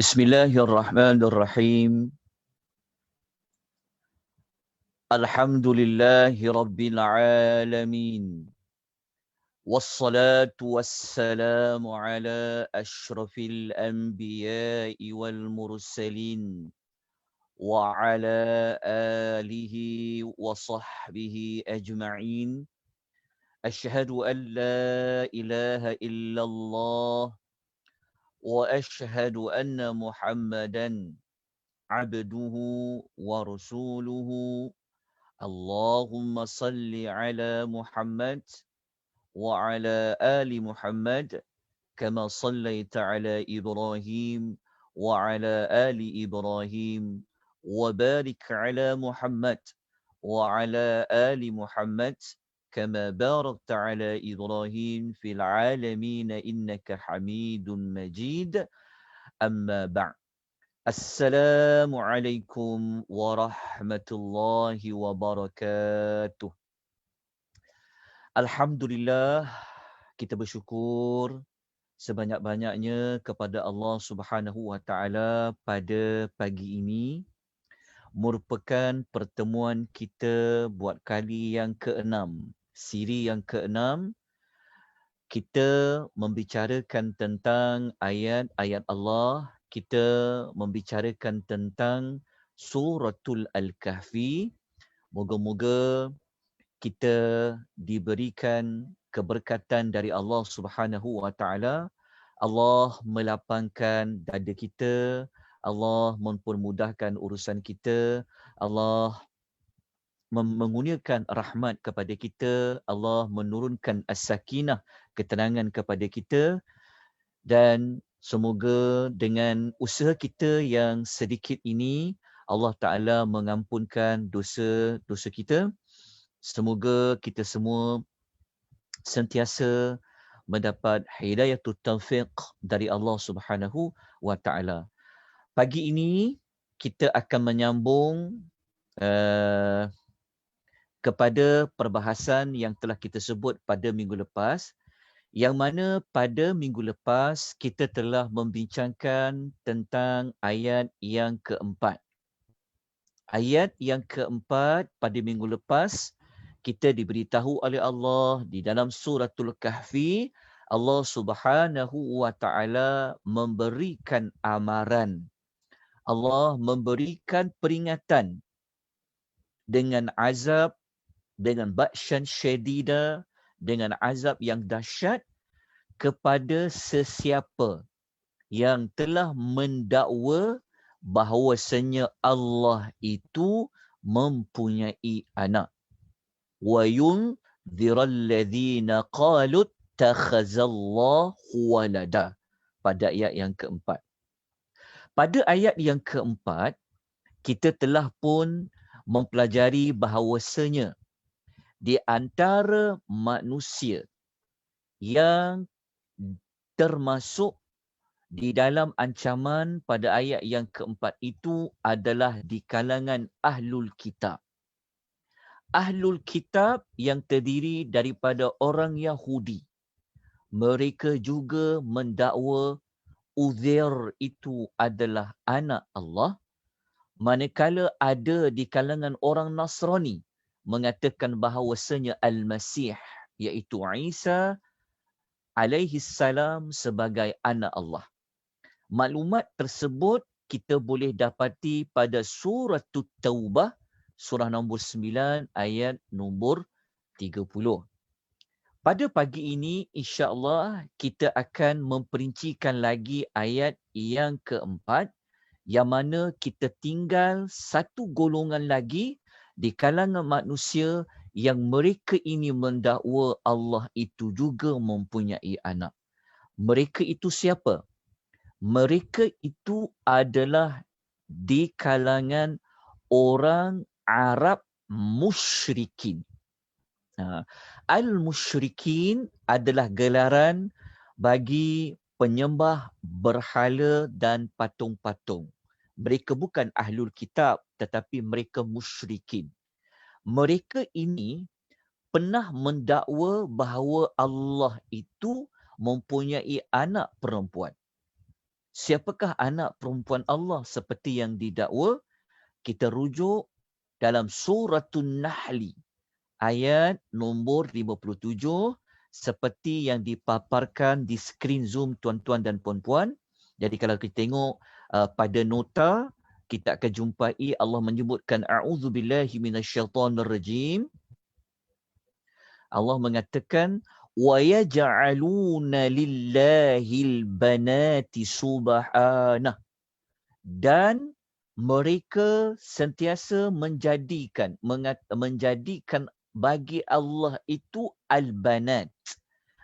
Bismillahirrahmanirrahim. Alhamdulillahi rabbil alamin. Wassalatu wassalamu ala ashrafil anbiya'i wal mursalin wa ala alihi wa sahbihi ajma'in. Ashhadu an la ilaha illallah wa ashhadu anna Muhammadan abduhu wa rasuluhu. Allahumma salli ala Muhammad wa ala ali Muhammad kama sallaita ala Ibrahim wa ala ali Ibrahim wa barik ala Muhammad wa ala ali Muhammad kama barakta ala Ibrahim fil alamin innaka Hamidun Majid. Amma ba'd. Assalamualaikum warahmatullahi wabarakatuh. Alhamdulillah, kita bersyukur sebanyak-banyaknya kepada Allah Subhanahu wa taala pada pagi ini, merupakan pertemuan kita buat kali yang ke-6, siri yang ke-6. Kita membicarakan tentang ayat-ayat Allah, kita membicarakan tentang suratul Al-Kahfi. Moga-moga kita diberikan keberkatan dari Allah Subhanahu wa taala. Allah melapangkan dada kita, Allah mempermudahkan urusan kita, Allah mengurniakan rahmat kepada kita, Allah menurunkan as-sakinah, ketenangan kepada kita, dan semoga dengan usaha kita yang sedikit ini Allah Ta'ala mengampunkan dosa-dosa kita. Semoga kita semua sentiasa mendapat hidayatul taufiq dari Allah Subhanahu wa Ta'ala. Pagi ini kita akan menyambung kepada perbahasan yang telah kita sebut pada minggu lepas, yang mana pada minggu lepas kita telah membincangkan tentang ayat yang keempat. Ayat yang keempat pada minggu lepas, kita diberitahu oleh Allah di dalam suratul Kahfi, Allah Subhanahu wa taala memberikan amaran. Allah memberikan peringatan dengan azab, dengan ba'syan syadida, dengan azab yang dahsyat kepada sesiapa yang telah mendakwa bahawasanya Allah itu mempunyai anak. Wa yunziral ladzina qalu takhazallahu walada. Pada ayat yang keempat. Pada ayat yang keempat, kita telah pun mempelajari bahawasanya di antara manusia yang termasuk di dalam ancaman pada ayat yang keempat itu adalah di kalangan Ahlul Kitab. Ahlul Kitab yang terdiri daripada orang Yahudi. Mereka juga mendakwa Uzair itu adalah anak Allah. manakala ada di kalangan orang Nasrani mengatakan bahawasanya Al-Masih iaitu Isa alaihi salam sebagai anak Allah. Maklumat tersebut kita boleh dapati pada surah Taubah, surah nombor 9 ayat nombor 30. Pada pagi ini, insya-Allah kita akan memperincikan lagi ayat yang keempat, yang mana kita tinggal satu golongan lagi di kalangan manusia yang mereka ini mendakwa Allah itu juga mempunyai anak. Mereka itu siapa? Mereka itu adalah di kalangan orang Arab musyrikin. Al-musyrikin adalah gelaran bagi penyembah berhala dan patung-patung. Mereka bukan ahlul kitab tetapi mereka musyrikin. Mereka ini pernah mendakwa bahawa Allah itu mempunyai anak perempuan. Siapakah anak perempuan Allah seperti yang didakwa? Kita rujuk dalam Suratul Nahli ayat nombor 57 seperti yang dipaparkan di skrin Zoom tuan-tuan dan puan-puan. Jadi kalau kita tengok pada nota, kita akan jumpai Allah menyebutkan a'udzubillahi minasyaitonirrajim. Allah mengatakan وَيَجْعَلُونَ لِلَّهِ الْبَنَاتِ سُبْحَانَهُ, dan mereka sentiasa menjadikan bagi Allah itu al-banat.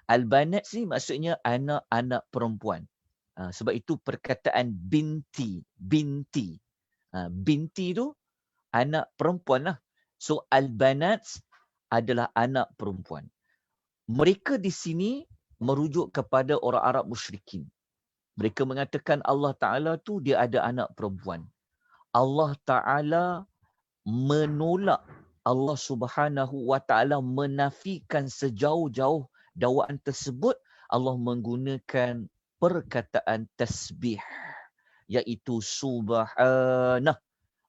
Al-banat ni maksudnya anak-anak perempuan. Sebab itu perkataan binti. Binti tu anak perempuan lah. So al-banat adalah anak perempuan. Mereka di sini merujuk kepada orang Arab musyrikin. Mereka mengatakan Allah Ta'ala tu dia ada anak perempuan. Allah Ta'ala menolak, Allah Subhanahu Wa Ta'ala menafikan sejauh-jauh dakwaan tersebut. Allah menggunakan perkataan tasbih, iaitu subhanah,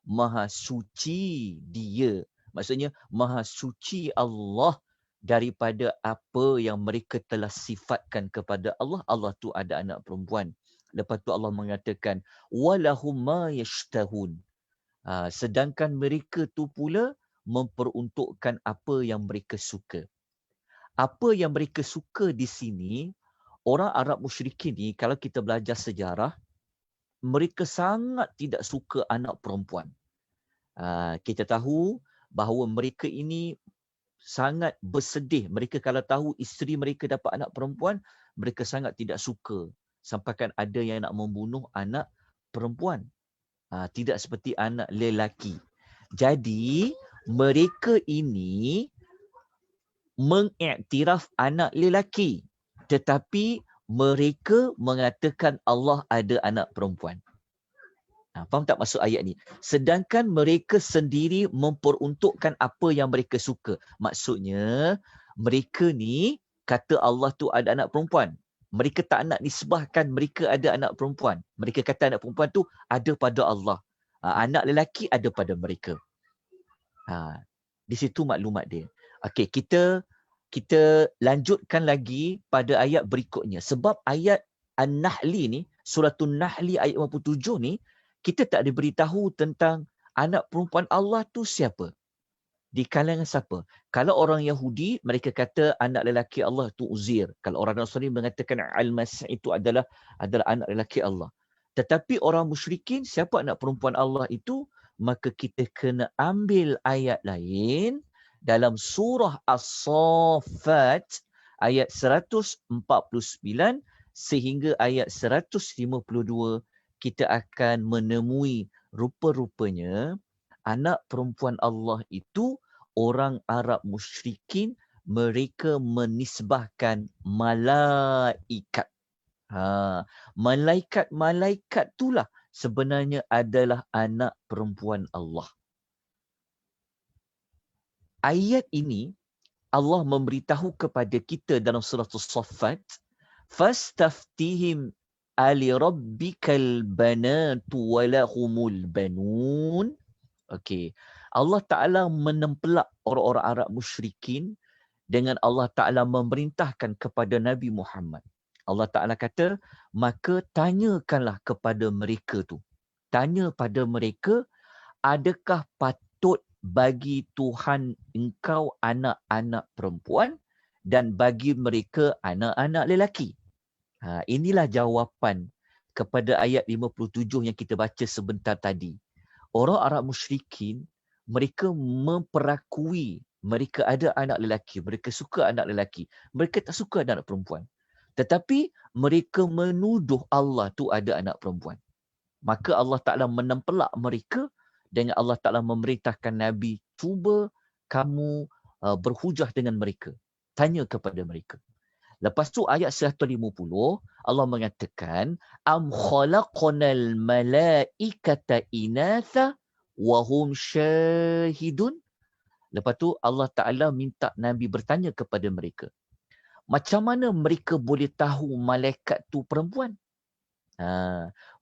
maha suci dia. Maksudnya maha suci Allah daripada apa yang mereka telah sifatkan kepada Allah. Allah tu ada anak perempuan. Lepas tu Allah mengatakan walahum ma yashtahun. Sedangkan mereka tu pula memperuntukkan apa yang mereka suka. Apa yang mereka suka di sini, orang Arab musyrikin ni kalau kita belajar sejarah, mereka sangat tidak suka anak perempuan. Kita tahu bahawa mereka ini sangat bersedih. Mereka kalau tahu isteri mereka dapat anak perempuan, mereka sangat tidak suka. Sampaikan ada yang nak membunuh anak perempuan. Tidak seperti anak lelaki. Jadi, mereka ini mengiktiraf anak lelaki. Tetapi mereka mengatakan Allah ada anak perempuan. Faham tak maksud ayat ni? Sedangkan mereka sendiri memperuntukkan apa yang mereka suka. Maksudnya, mereka ni kata Allah tu ada anak perempuan. Mereka tak nak nisbahkan mereka ada anak perempuan. Mereka kata anak perempuan tu ada pada Allah. Anak lelaki ada pada mereka. Di situ maklumat dia. Okey, kita lanjutkan lagi pada ayat berikutnya. Sebab ayat An-Nahli ni, Suratul Nahli ayat 57 ni, kita tak diberitahu tentang anak perempuan Allah tu siapa. Di kalangan siapa? Kalau orang Yahudi, mereka kata anak lelaki Allah tu Uzair. Kalau orang Nasrani mengatakan Al-Masih itu adalah anak lelaki Allah. Tetapi orang musyrikin, siapa anak perempuan Allah itu? Maka kita kena ambil ayat lain dalam surah As-Saffat ayat 149 sehingga ayat 152, kita akan menemui rupa-rupanya anak perempuan Allah itu orang Arab musyrikin, mereka menisbahkan malaikat. Malaikat itulah sebenarnya adalah anak perempuan Allah. Ayat ini Allah memberitahu kepada kita dalam surah As-Saffat, fastaftihim Ali rabbikal banatu walahumul banun. Okey. Allah Ta'ala menempelak orang-orang Arab musyrikin dengan Allah Ta'ala memerintahkan kepada Nabi Muhammad. Allah Ta'ala kata, maka tanyakanlah kepada mereka tu. Tanya pada mereka, adakah patut bagi Tuhan engkau anak-anak perempuan dan bagi mereka anak-anak lelaki? Inilah jawapan kepada ayat 57 yang kita baca sebentar tadi. Orang Arab musyrikin, mereka memperakui mereka ada anak lelaki, mereka suka anak lelaki, mereka tak suka anak perempuan. Tetapi mereka menuduh Allah tu ada anak perempuan. Maka Allah Ta'ala menempelak mereka dengan Allah Ta'ala memerintahkan Nabi, cuba kamu berhujah dengan mereka. Tanya kepada mereka. Lepas tu ayat 150, Allah mengatakan, Am khalaqnal malaikata inatha wa hum syahidun. Lepas tu Allah Ta'ala minta Nabi bertanya kepada mereka. Macam mana mereka boleh tahu malaikat tu perempuan?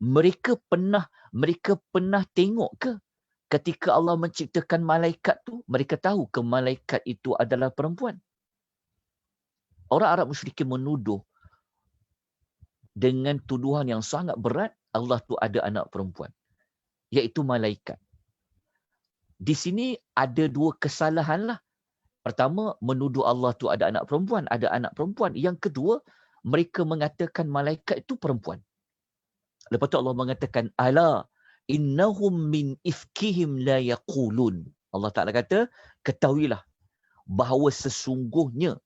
Mereka pernah tengok ke ketika Allah menciptakan malaikat tu, mereka tahu ke malaikat itu adalah perempuan? Orang Arab musyrikin menuduh dengan tuduhan yang sangat berat, Allah tu ada anak perempuan, iaitu malaikat. Di sini ada dua kesalahan lah. Pertama, menuduh Allah tu ada anak perempuan, ada anak perempuan. Yang kedua, mereka mengatakan malaikat itu perempuan. Lepas tu Allah mengatakan, ala innahum min ifkihim la yaqulun. Allah Ta'ala kata, ketahuilah bahawa sesungguhnya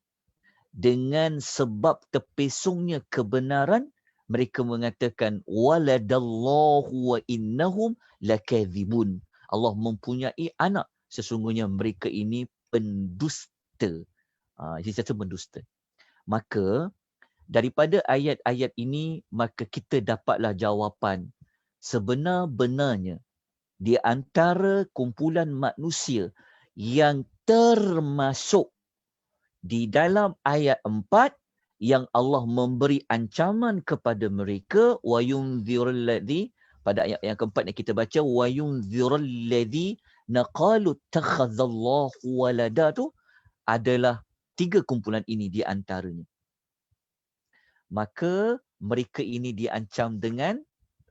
dengan sebab terpesongnya kebenaran, mereka mengatakan waladallahu wa innahum lakadzibun. Allah mempunyai anak, sesungguhnya mereka ini pendusta. Ini satu pendusta. Maka daripada ayat-ayat ini, maka kita dapatlah jawapan sebenar-benarnya di antara kumpulan manusia yang termasuk di dalam ayat 4 yang Allah memberi ancaman kepada mereka, wa yunzirul ladzi, pada ayat yang keempat yang kita baca, wa yunzirul ladzi naqalu takhadzallahu walada, tu adalah tiga kumpulan ini di antaranya. Maka mereka ini diancam dengan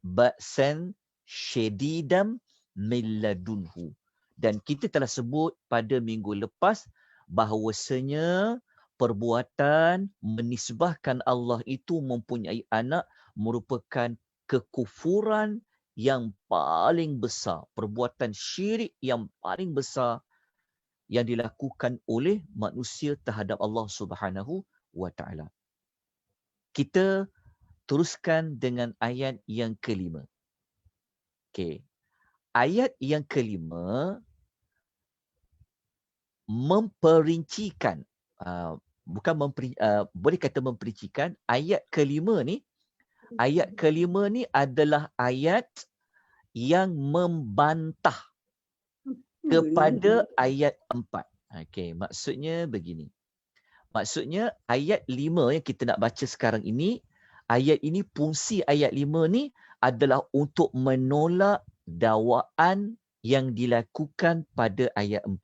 ba'san syadidam min ladunhu. Dan kita telah sebut pada minggu lepas bahawasanya perbuatan menisbahkan Allah itu mempunyai anak merupakan kekufuran yang paling besar, perbuatan syirik yang paling besar yang dilakukan oleh manusia terhadap Allah Subhanahu wa Ta'ala. Kita teruskan dengan ayat yang kelima. Okey. Ayat yang kelima memperincikan, boleh kata memperincikan, ayat kelima ni adalah ayat yang membantah kepada ayat 4. Okey, maksudnya begini. Maksudnya ayat 5 yang kita nak baca sekarang ini, ayat ini, fungsi ayat 5 ni adalah untuk menolak dakwaan yang dilakukan pada ayat 4.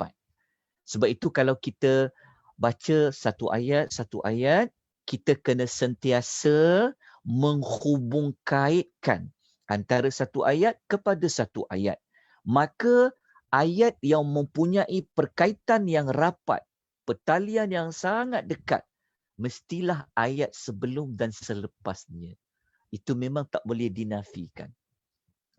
Sebab itu kalau kita baca satu ayat, kita kena sentiasa menghubung kaitkan antara satu ayat kepada satu ayat. Maka ayat yang mempunyai perkaitan yang rapat, pertalian yang sangat dekat, mestilah ayat sebelum dan selepasnya. Itu memang tak boleh dinafikan.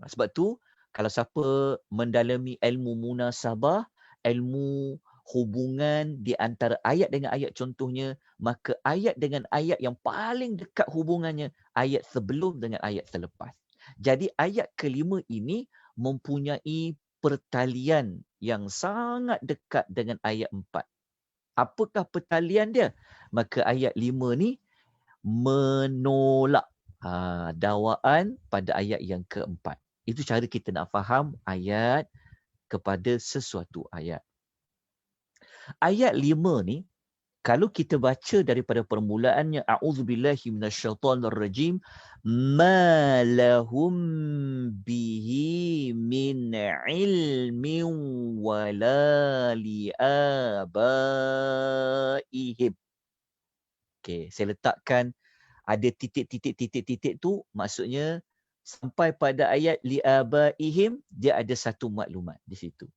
Sebab tu kalau siapa mendalami ilmu munasabah, ilmu hubungan di antara ayat dengan ayat contohnya, maka ayat dengan ayat yang paling dekat hubungannya, ayat sebelum dengan ayat selepas. Jadi ayat kelima ini mempunyai pertalian yang sangat dekat dengan ayat 4. Apakah pertalian dia? Maka ayat 5 ni menolak dakwaan pada ayat yang keempat. Itu cara kita nak faham ayat kepada sesuatu ayat. Ayat 5 ni, Kalau kita baca daripada permulaannya, a'udzubillahi minasyaitonirrajim, ma lahum bihi min ilmin wala liabaihim. Okey, saya letakkan ada titik-titik tu, maksudnya sampai pada ayat liabaihim, dia ada satu maklumat di situ.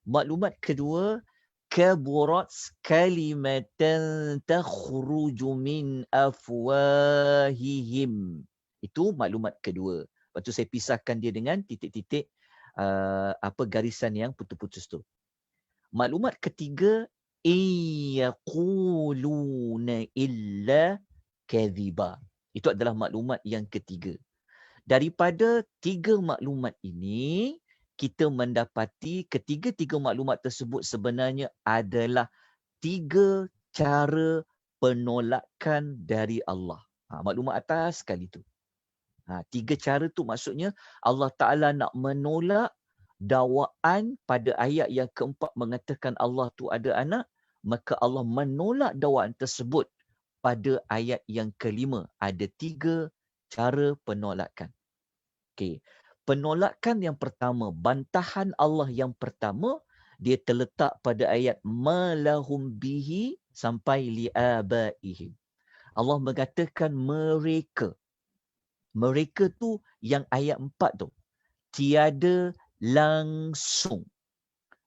Maklumat kedua, kaburat kalimatan takhruju min afwahihim. Itu maklumat kedua. Lepas tu saya pisahkan dia dengan titik-titik garisan yang putus-putus tu. Maklumat ketiga, yaquluna illa kadhiba. Itu adalah maklumat yang ketiga. Daripada tiga maklumat ini, kita mendapati ketiga-tiga maklumat tersebut sebenarnya adalah tiga cara penolakan dari Allah. Maklumat atas sekali tu. Tiga cara tu maksudnya Allah Ta'ala nak menolak dakwaan pada ayat yang keempat mengatakan Allah tu ada anak, maka Allah menolak dakwaan tersebut pada ayat yang kelima. Ada tiga cara penolakan. Okey. Penolakan yang pertama, bantahan Allah yang pertama, dia terletak pada ayat malahum bihi sampai liabaihim. Allah mengatakan mereka. Mereka tu yang ayat 4 tu. Tiada langsung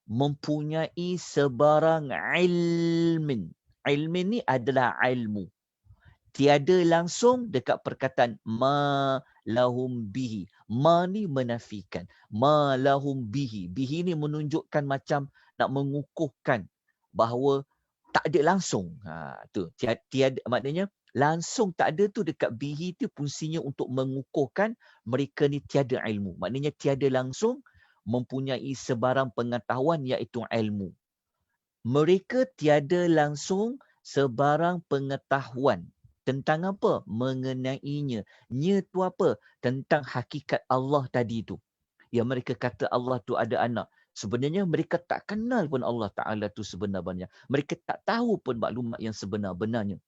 mempunyai sebarang ilmin. Ilmin ni adalah ilmu. Tiada langsung dekat perkataan ma lahum bihi. Ma ni menafikan. Ma lahum bihi. Bihi ni menunjukkan macam nak mengukuhkan bahawa tak ada langsung. Tu tiada, maknanya langsung tak ada tu dekat bihi tu fungsinya untuk mengukuhkan mereka ni tiada ilmu. Maknanya tiada langsung mempunyai sebarang pengetahuan iaitu ilmu. Mereka tiada langsung sebarang pengetahuan. Tentang apa? Mengenainya. Nya tu apa? Tentang hakikat Allah tadi tu. Yang mereka kata Allah tu ada anak. Sebenarnya mereka tak kenal pun Allah Ta'ala tu sebenarnya. Mereka tak tahu pun maklumat yang sebenar-benarnya.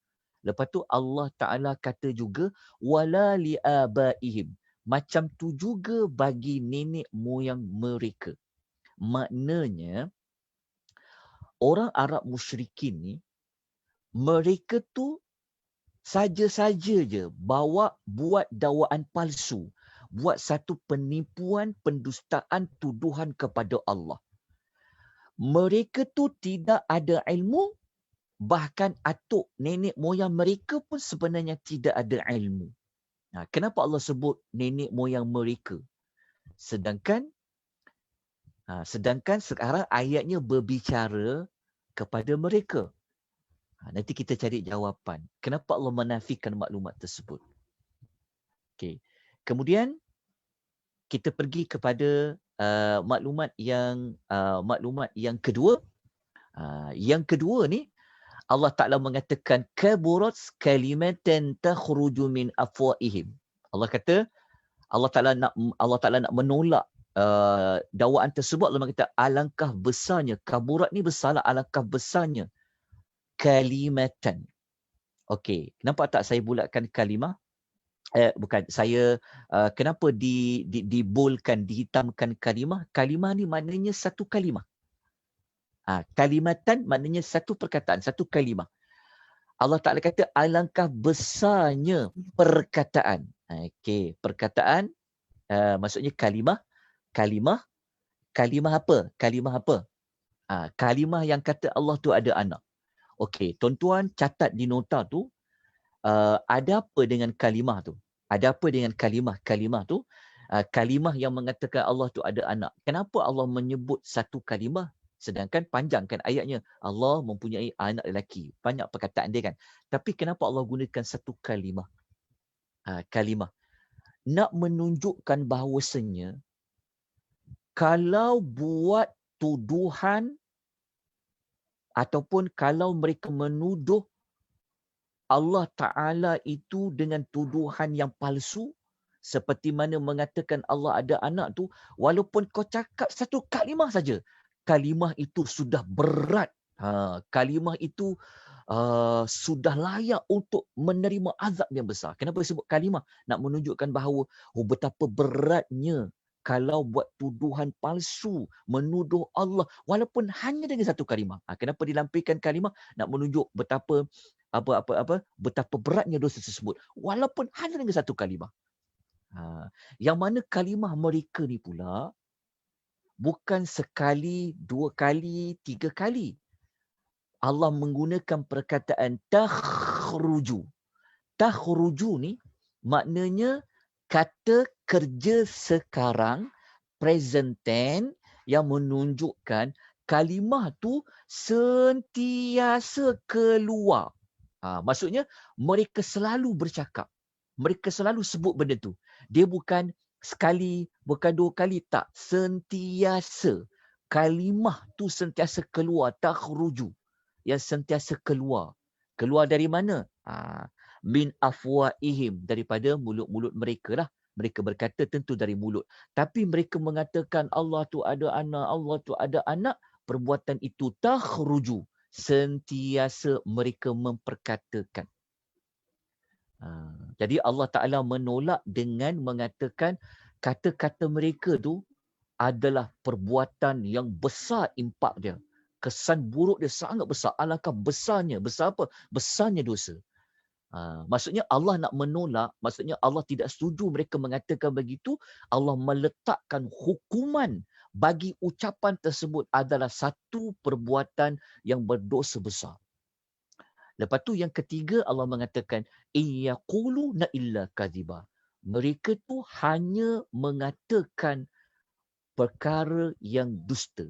Lepas tu Allah Ta'ala kata juga, wala liabaihim. Macam tu juga bagi nenek moyang mereka. Maknanya, orang Arab musyrikin ni, mereka tu saja-saja je buat dakwaan palsu, buat satu penipuan, pendustaan, tuduhan kepada Allah. Mereka tu tidak ada ilmu, bahkan atuk nenek moyang mereka pun sebenarnya tidak ada ilmu. Kenapa Allah sebut nenek moyang mereka? Sedangkan sekarang ayatnya berbicara kepada mereka. Nanti kita cari jawapan. Kenapa Allah menafikan maklumat tersebut? Okey. Kemudian kita pergi kepada maklumat yang kedua. Yang kedua ni Allah Ta'ala mengatakan kaburat kalimatan takhruju min afwaihim. Allah kata Allah Ta'ala nak menolak dakwaan tersebut. Allah kata alangkah besarnya, kaburat ni besarlah, alangkah besarnya kalimatan. Okey, kenapa tak saya bulatkan kalimah? Bukan, saya kenapa dibolkan, dihitamkan kalimah? Kalimah ni maknanya satu kalimah. Kalimatan maknanya satu perkataan, satu kalimah. Allah Ta'ala kata alangkah besarnya perkataan. Okey, perkataan maksudnya kalimah. Kalimah apa? Kalimah apa? Kalimah yang kata Allah tu ada anak. Okey, tuan-tuan catat di nota tu, ada apa dengan kalimah tu? Ada apa dengan kalimah tu? Kalimah yang mengatakan Allah tu ada anak. Kenapa Allah menyebut satu kalimah sedangkan panjang kan ayatnya? Allah mempunyai anak lelaki. Banyak perkataan dia kan. Tapi kenapa Allah gunakan satu kalimah? Kalimah. Nak menunjukkan bahawasanya kalau buat tuduhan ataupun kalau mereka menuduh Allah Ta'ala itu dengan tuduhan yang palsu, seperti mana mengatakan Allah ada anak tu, walaupun kau cakap satu kalimah saja, kalimah itu sudah berat. Kalimah itu sudah layak untuk menerima azab yang besar. Kenapa disebut kalimah? Nak menunjukkan bahawa betapa beratnya kalau buat tuduhan palsu, menuduh Allah walaupun hanya dengan satu kalimah. Kenapa dilampirkan kalimah? Nak menunjuk betapa betapa beratnya dosa tersebut walaupun hanya dengan satu kalimah. Yang mana kalimah mereka ni pula bukan sekali, dua kali, tiga kali. Allah menggunakan perkataan takhruju. Takhruju ni maknanya kata kerja sekarang, present tense, yang menunjukkan kalimah tu sentiasa keluar. Maksudnya mereka selalu bercakap. Mereka selalu sebut benda tu. Dia bukan sekali, bukan dua kali, tak. Sentiasa. Kalimah tu sentiasa keluar. Takhruju. Yang sentiasa keluar. Keluar dari mana? Min afwaihim. Daripada mulut-mulut mereka lah. Mereka berkata tentu dari mulut. Tapi mereka mengatakan Allah tu ada anak, Allah tu ada anak. Perbuatan itu takhruju. Sentiasa mereka memperkatakan. Jadi Allah Ta'ala menolak dengan mengatakan kata-kata mereka tu adalah perbuatan yang besar impak dia. Kesan buruk dia sangat besar. Alangkah besarnya. Besar apa? Besarnya dosa. Maksudnya Allah nak menolak, maksudnya Allah tidak setuju mereka mengatakan begitu. Allah meletakkan hukuman bagi ucapan tersebut adalah satu perbuatan yang berdosa besar. Lepas tu yang ketiga Allah mengatakan iyaquluna illa kadhiba. Mereka tu hanya mengatakan perkara yang dusta.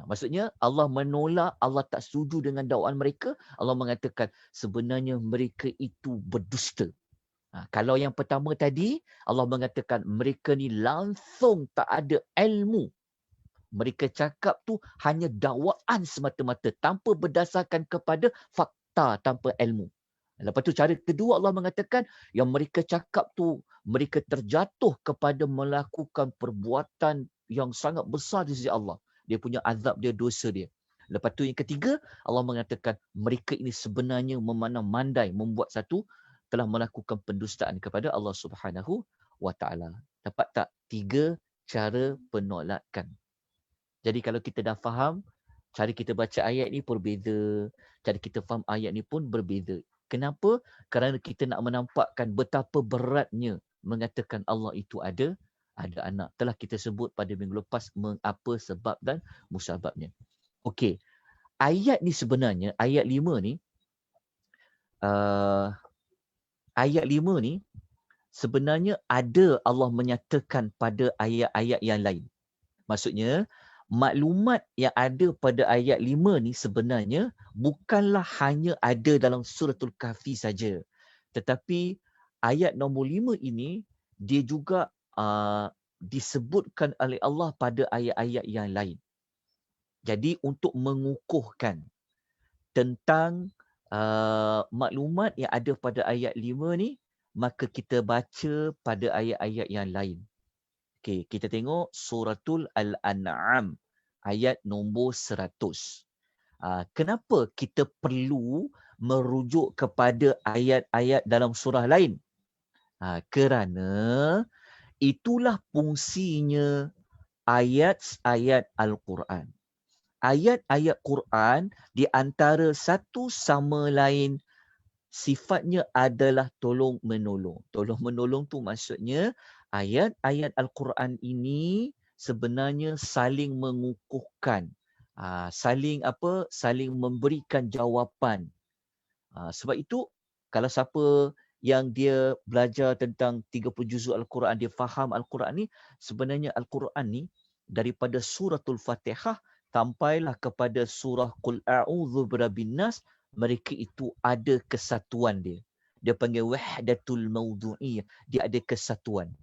Maksudnya Allah menolak, Allah tak setuju dengan dakwaan mereka. Allah mengatakan sebenarnya mereka itu berdusta. Kalau yang pertama tadi Allah mengatakan mereka ni langsung tak ada ilmu. Mereka cakap tu hanya dakwaan semata-mata tanpa berdasarkan kepada fakta, tanpa ilmu. Lepas tu cara kedua Allah mengatakan yang mereka cakap tu mereka terjatuh kepada melakukan perbuatan yang sangat besar di sisi Allah. Dia punya azab dia, dosa dia. Lepas tu yang ketiga Allah mengatakan mereka ini sebenarnya memandai membuat satu telah melakukan pendustaan kepada Allah Subhanahu wa taala. Dapat tak? 3 cara penolakan. Jadi kalau kita dah faham, cara kita baca ayat ni berbeza, cara kita faham ayat ni pun berbeza. Kenapa? Kerana kita nak menampakkan betapa beratnya mengatakan Allah itu ada anak. Telah kita sebut pada minggu lepas mengapa sebab dan musababnya. Okey. Ayat ni sebenarnya, ayat 5 ni, ayat 5 ni sebenarnya ada Allah menyatakan pada ayat-ayat yang lain. Maksudnya, maklumat yang ada pada ayat 5 ni sebenarnya bukanlah hanya ada dalam suratul Kahfi saja. Tetapi ayat nombor 5 ini dia juga disebutkan oleh Allah pada ayat-ayat yang lain. Jadi untuk mengukuhkan tentang maklumat yang ada pada ayat 5 ni, maka kita baca pada ayat-ayat yang lain. Okey, kita tengok suratul Al-An'am ayat nombor 100. Kenapa kita perlu merujuk kepada ayat-ayat dalam surah lain? Kerana itulah fungsinya ayat-ayat Al-Quran. Ayat-ayat Quran di antara satu sama lain sifatnya adalah tolong-menolong. Tolong-menolong tu maksudnya ayat-ayat Al-Quran ini sebenarnya saling mengukuhkan, saling memberikan jawapan. Sebab itu kalau siapa yang dia belajar tentang 30 juzuk Al-Quran, dia faham Al-Quran ni, sebenarnya Al-Quran ni daripada suratul Fatihah sampailah kepada surah Qul A'udzu Birabbin Nas, mereka itu ada kesatuan dia. Dia panggil wahdatul mawdu'iyah. Dia ada kesatuan.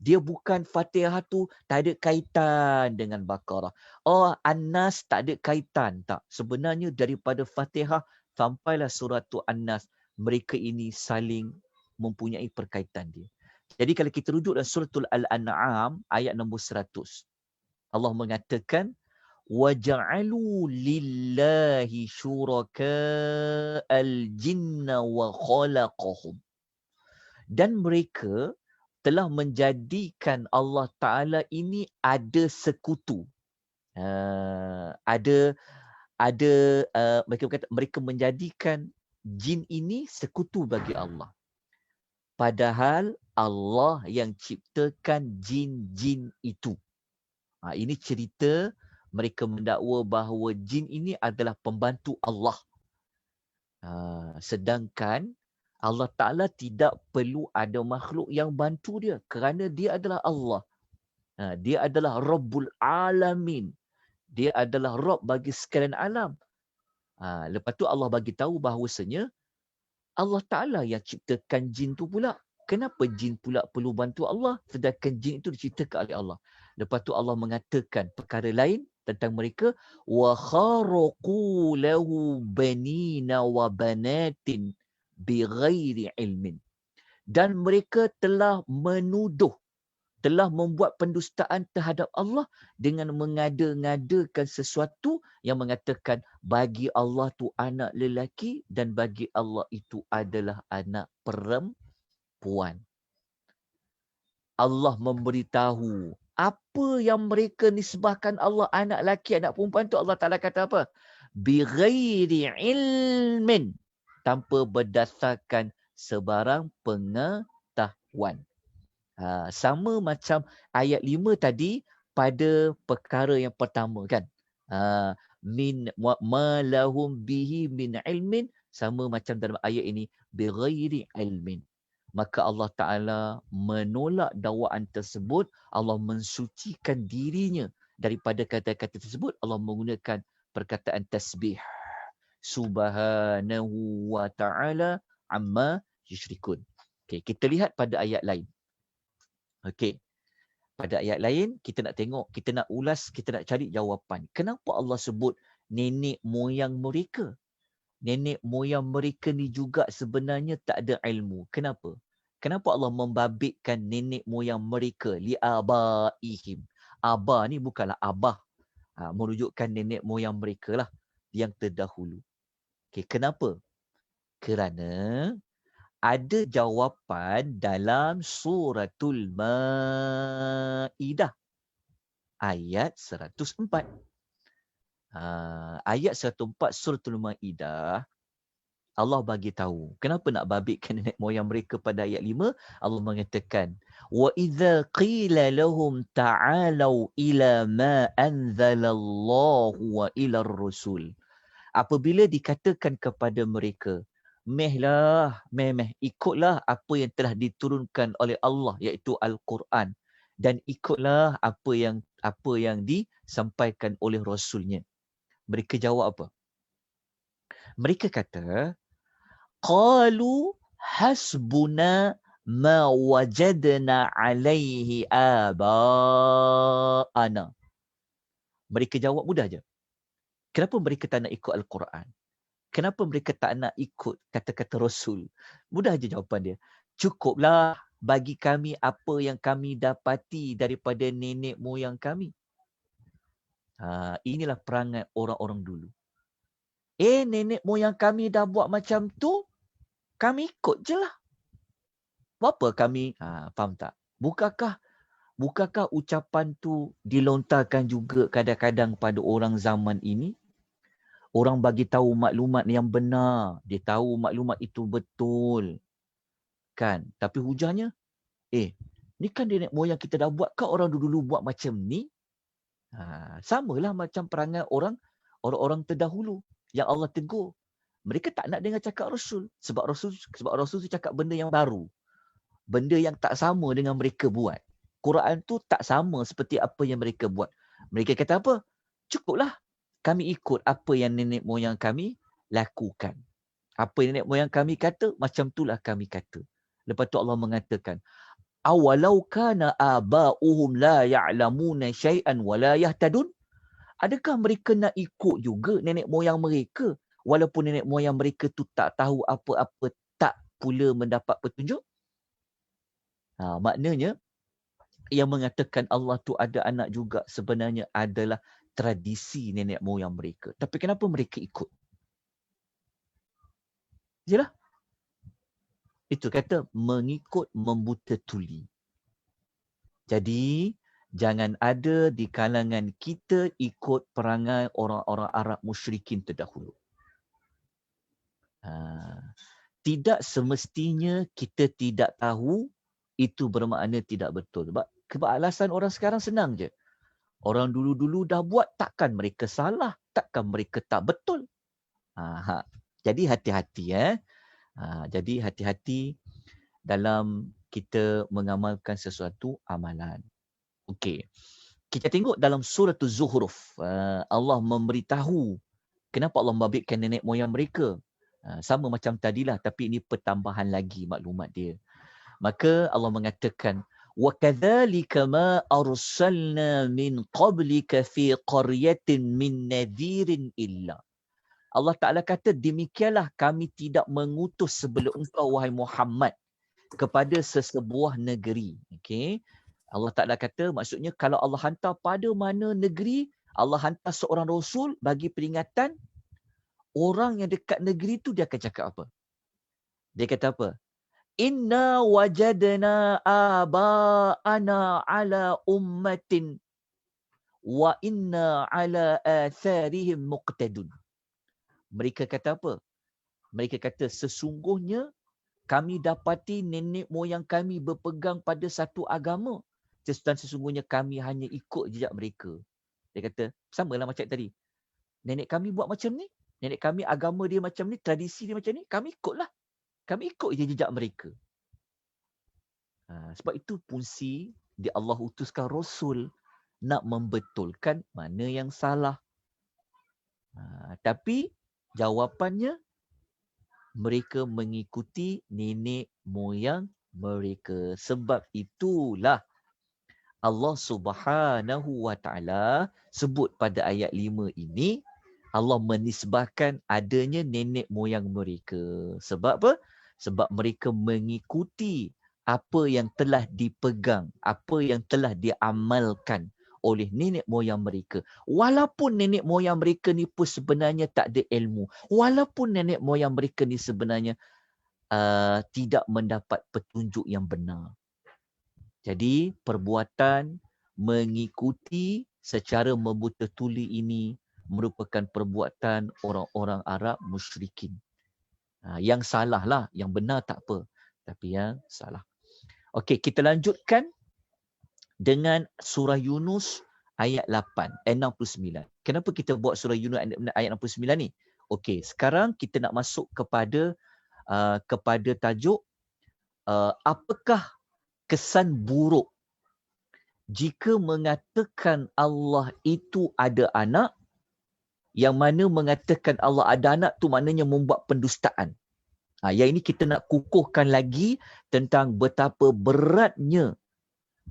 Dia bukan Fatihah tu tak ada kaitan dengan Baqarah. Oh, An-Nas tak ada kaitan. Tak. Sebenarnya daripada Fatihah sampailah suratul An-Nas, mereka ini saling mempunyai perkaitan dia. Jadi kalau kita rujuk dalam suratul Al-An'am ayat nombor 100. Allah mengatakan وَجَعَلُوا لِلَّهِ شُرَكَاءَ الْجِنَّ وَخَلَقَهُمْ. Dan mereka telah menjadikan Allah Ta'ala ini ada sekutu. Mereka berkata, mereka menjadikan jin ini sekutu bagi Allah. Padahal Allah yang ciptakan jin-jin itu. Ini cerita mereka mendakwa bahawa jin ini adalah pembantu Allah. Sedangkan Allah Ta'ala tidak perlu ada makhluk yang bantu dia kerana dia adalah Allah. Dia adalah Rabbul Alamin. Dia adalah Rabb bagi sekalian alam. Lepas tu Allah bagi tahu bahawasanya Allah Ta'ala yang ciptakan jin tu pula. Kenapa jin pula perlu bantu Allah sedangkan jin itu diciptakan oleh Allah? Lepas tu Allah mengatakan perkara lain tentang mereka, wa kharaqu lahu banina wa banatin bighairi ilmin. Dan mereka telah menuduh, telah membuat pendustaan terhadap Allah dengan mengada-ngadakan sesuatu yang mengatakan bagi Allah tu anak lelaki dan bagi Allah itu adalah anak perempuan. Allah memberitahu apa yang mereka nisbahkan Allah anak lelaki, anak perempuan tu, Allah Ta'ala kata apa? Bighairi ilmin. Tanpa berdasarkan sebarang pengetahuan. Sama macam ayat 5 tadi pada perkara yang pertama kan. Min ma lahum bihi min ilmin, sama macam dalam ayat ini bighairi ilmin. Maka Allah Ta'ala menolak dakwaan tersebut. Allah mensucikan dirinya daripada kata-kata tersebut. Allah menggunakan perkataan tasbih. Subhanahu wa ta'ala amma yusyrikun. Okay, kita lihat pada ayat lain. Okey. Pada ayat lain kita nak tengok, kita nak ulas, kita nak cari jawapan. Kenapa Allah sebut nenek moyang mereka? Nenek moyang mereka ni juga sebenarnya tak ada ilmu. Kenapa? Kenapa Allah membabitkan nenek moyang mereka? Li'abaihim. Aba ni bukanlah abah. Merujukkan nenek moyang mereka lah yang terdahulu. Okay, kenapa? Kerana ada jawapan dalam suratul Maidah ayat 104. Ayat 104 suratul Maidah, Allah bagi tahu kenapa nak babitkan nenek moyang mereka pada ayat 5. Allah mengatakan, wa idza qila lahum ta'alu ila ma anzalallahu wa ila ar-rusul. Apabila dikatakan kepada mereka, meh ikutlah apa yang telah diturunkan oleh Allah, iaitu Al-Quran, dan ikutlah apa yang disampaikan oleh Rasulnya. Mereka jawab apa? Mereka kata, qalu hasbuna ma wajadna alaihi aba'ana. Mereka jawab mudah je. Kenapa mereka tak nak ikut Al-Quran? Kenapa mereka tak nak ikut kata-kata Rasul? Mudah je jawapan dia. Cukuplah bagi kami apa yang kami dapati daripada nenek moyang kami. Inilah perangai orang-orang dulu. Nenek moyang kami dah buat macam tu, kami ikut je lah. Apa kami? Faham tak? Bukankah ucapan tu dilontarkan juga kadang-kadang pada orang zaman ini? Orang bagi tahu maklumat yang benar. Dia tahu maklumat itu betul. Kan? Tapi hujahnya, ni kan nenek moyang kita dah buat. Kau orang dulu buat macam ni? Samalah macam perangai orang-orang terdahulu yang Allah tegur. Mereka tak nak dengar cakap Rasul. Sebab Rasul tu cakap benda yang baru. Benda yang tak sama dengan mereka buat. Quran tu tak sama seperti apa yang mereka buat. Mereka kata apa? Cukuplah. Kami ikut apa yang nenek moyang kami lakukan. Apa yang nenek moyang kami kata, macam itulah kami kata. Lepas tu Allah mengatakan, awalau kana aba'uhum la ya'lamuna syai'an wa la yahtadun? Adakah mereka nak ikut juga nenek moyang mereka walaupun nenek moyang mereka tu tak tahu apa-apa, tak pula mendapat petunjuk? Maknanya yang mengatakan Allah tu ada anak juga sebenarnya adalah tradisi nenek moyang mereka. Tapi kenapa mereka ikut? Jelah. Itu kata mengikut membuta tuli. Jadi, jangan ada di kalangan kita ikut perangai orang-orang Arab musyrikin terdahulu. Tidak semestinya kita tidak tahu, itu bermakna tidak betul. Sebab alasan orang sekarang senang je. Orang dulu-dulu dah buat, takkan mereka salah, takkan mereka tak betul. Jadi hati-hati Jadi hati-hati dalam kita mengamalkan sesuatu amalan. Okey. Kita tengok dalam surah Az-Zukhruf, Allah memberitahu kenapa Allah membabitkan nenek moyang mereka. Sama macam tadilah, tapi ini pertambahan lagi maklumat dia. Maka Allah mengatakan, وَكَذَلِكَ مَا أَرْسَلْنَا مِنْ قَبْلِكَ فِي قَرْيَةٍ مِنْ نَذِيرٍ إِلَّا. Allah Ta'ala kata, demikianlah kami tidak mengutus sebelum engkau, wahai Muhammad, kepada sesebuah negeri. Okay? Allah Ta'ala kata, maksudnya kalau Allah hantar pada mana negeri, Allah hantar seorang Rasul bagi peringatan, orang yang dekat negeri tu dia akan cakap apa? Dia kata apa? Inna wajadna aba'ana ala ummatin wa inna ala atharihim muqtadun. Mereka kata apa? Mereka kata sesungguhnya kami dapati nenek moyang kami berpegang pada satu agama dan sesungguhnya kami hanya ikut jejak mereka. Dia kata, samalah macam tadi. Nenek kami buat macam ni, nenek kami agama dia macam ni, tradisi dia macam ni, kami ikutlah. Kami ikut je jejak mereka. Sebab itu fungsi di Allah utuskan Rasul nak membetulkan mana yang salah. Tapi jawapannya mereka mengikuti nenek moyang mereka. Sebab itulah Allah Subhanahu wa Ta'ala sebut pada ayat 5 ini, Allah menisbahkan adanya nenek moyang mereka. Sebab apa? Sebab mereka mengikuti apa yang telah dipegang, apa yang telah diamalkan oleh nenek moyang mereka. Walaupun nenek moyang mereka ni pun sebenarnya tak ada ilmu. Walaupun nenek moyang mereka ni sebenarnya tidak mendapat petunjuk yang benar. Jadi perbuatan mengikuti secara membuta tuli ini merupakan perbuatan orang-orang Arab musyrikin. Yang salah lah, yang benar tak apa. Tapi yang salah. Okey, kita lanjutkan dengan surah Yunus ayat 69. Kenapa kita buat surah Yunus ayat 69 ni? Okey, sekarang kita nak masuk kepada tajuk apakah kesan buruk jika mengatakan Allah itu ada anak, yang mana mengatakan Allah ada anak tu maknanya membuat pendustaan. Yang ini kita nak kukuhkan lagi tentang betapa beratnya,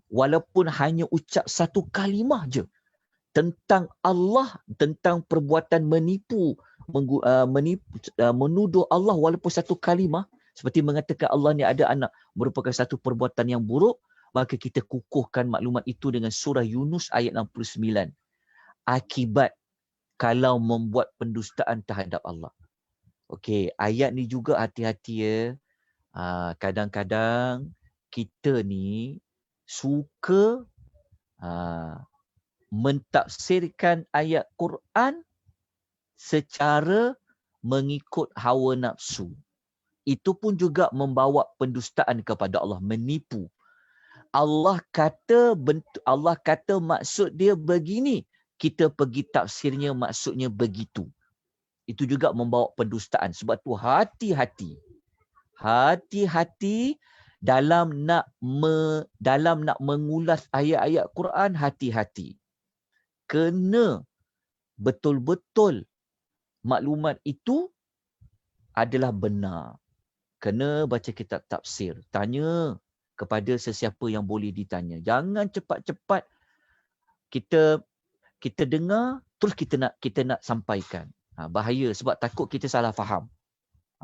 walaupun hanya ucap satu kalimah je tentang Allah, tentang perbuatan menipu, menuduh Allah walaupun satu kalimah, seperti mengatakan Allah ni ada anak, merupakan satu perbuatan yang buruk. Maka kita kukuhkan maklumat itu dengan surah Yunus ayat 69. Akibat kalau membuat pendustaan terhadap Allah. Okey, ayat ni juga hati-hati ya. Kadang-kadang kita ni suka mentafsirkan ayat Quran secara mengikut hawa nafsu. Itu pun juga membawa pendustaan kepada Allah, menipu. Allah kata maksud dia begini, kita pergi tafsirnya maksudnya begitu. Itu juga membawa pendustaan. Sebab tu hati-hati. Hati-hati dalam nak mengulas ayat-ayat Quran, hati-hati. Kena betul-betul maklumat itu adalah benar. Kena baca kitab tafsir. Tanya kepada sesiapa yang boleh ditanya. Jangan cepat-cepat kita dengar terus kita nak sampaikan. Bahaya sebab takut kita salah faham.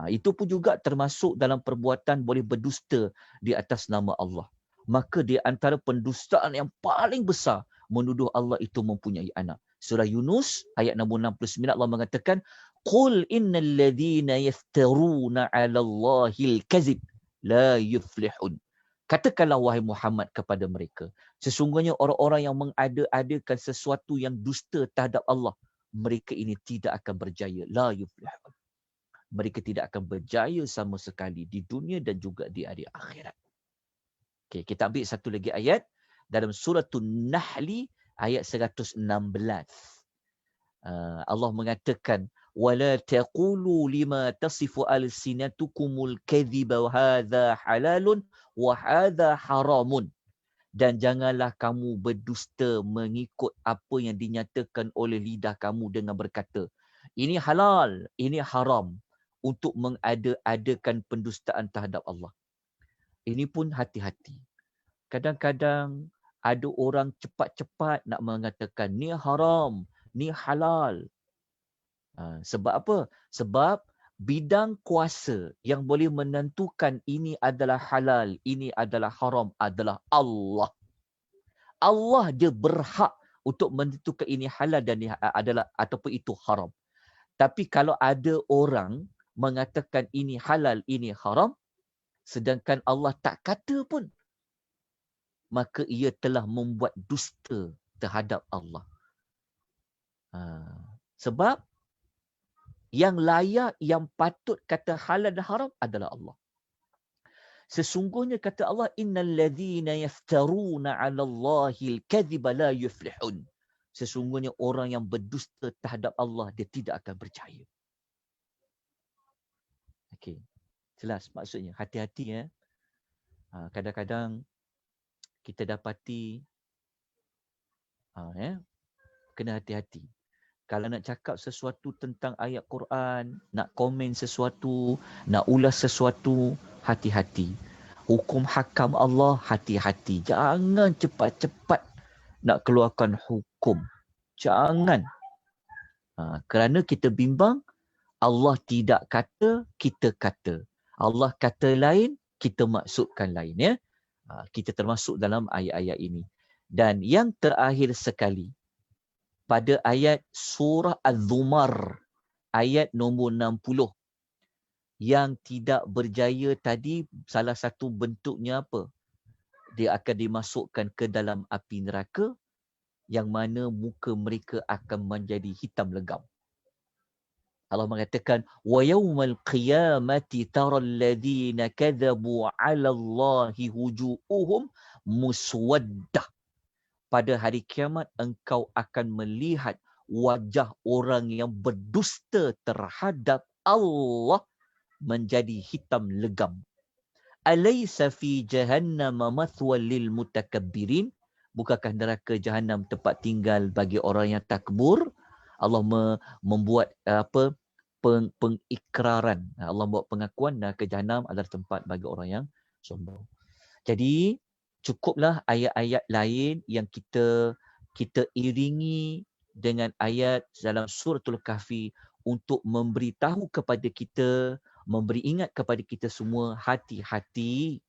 Itu pun juga termasuk dalam perbuatan boleh berdusta di atas nama Allah. Maka di antara pendustaan yang paling besar menuduh Allah itu mempunyai anak. Surah Yunus ayat nombor 69 Allah mengatakan qul innal ladzina yaftaruna 'alallahil kadzib la yuflihun. Katakanlah wahai Muhammad kepada mereka, sesungguhnya orang-orang yang mengada-adakan sesuatu yang dusta terhadap Allah, mereka ini tidak akan berjaya. La yuflihun. Mereka tidak akan berjaya sama sekali di dunia dan juga di hari akhirat. Okay, kita ambil satu lagi ayat dalam Suratul Nahli ayat 116. Allah mengatakan wala taqulu lima tasifu alsinatukumul kadhiba wa hadha halalun wa hadha haramun. Dan janganlah kamu berdusta mengikut apa yang dinyatakan oleh lidah kamu dengan berkata ini halal, ini haram, untuk mengada-adakan pendustaan terhadap Allah. Ini pun hati-hati. Kadang-kadang ada orang cepat-cepat nak mengatakan ni haram, ni halal. Sebab apa? Sebab bidang kuasa yang boleh menentukan ini adalah halal, ini adalah haram adalah Allah. Allah dia berhak untuk menentukan ini halal dan ini adalah ataupun itu haram. Tapi kalau ada orang mengatakan ini halal, ini haram, sedangkan Allah tak kata pun, maka ia telah membuat dusta terhadap Allah. Sebab yang layak, yang patut kata halal dan haram adalah Allah. Sesungguhnya kata Allah, innal ladzina yaftaruna 'alallahil kadhiba la yuflihun. Sesungguhnya orang yang berdusta terhadap Allah, dia tidak akan percaya. Okey. Jelas maksudnya, hati-hati ya. Kadang-kadang kita dapati kena hati-hati. Kalau nak cakap sesuatu tentang ayat Quran, nak komen sesuatu, nak ulas sesuatu, hati-hati. Hukum hakam Allah, hati-hati. Jangan cepat-cepat nak keluarkan hukum. Jangan. Kerana kita bimbang, Allah tidak kata, kita kata. Allah kata lain, kita maksudkan lain. Ya? Kita termasuk dalam ayat-ayat ini. Dan yang terakhir sekali, pada ayat surah Az-Zumar, ayat nombor 60. Yang tidak berjaya tadi, salah satu bentuknya apa? Dia akan dimasukkan ke dalam api neraka, yang mana muka mereka akan menjadi hitam legam. Allah mengatakan, وَيَوْمَ الْقِيَامَةِ تَرَى الَّذِينَ كَذَبُوا عَلَى اللَّهِ وُجُوهُهُمْ مُسْوَدَّةٌ. Pada hari kiamat engkau akan melihat wajah orang yang berdusta terhadap Allah menjadi hitam legam. Alaysa fi jahannam mathwal lil mutakabbirin? Bukankah neraka Jahannam tempat tinggal bagi orang yang takbur? Allah membuat pengikraran. Allah membuat pengakuan neraka Jahannam adalah tempat bagi orang yang sombong. Jadi cukuplah ayat-ayat lain yang kita iringi dengan ayat dalam suratul Kahfi untuk memberitahu kepada kita, memberi ingat kepada kita semua, hati-hati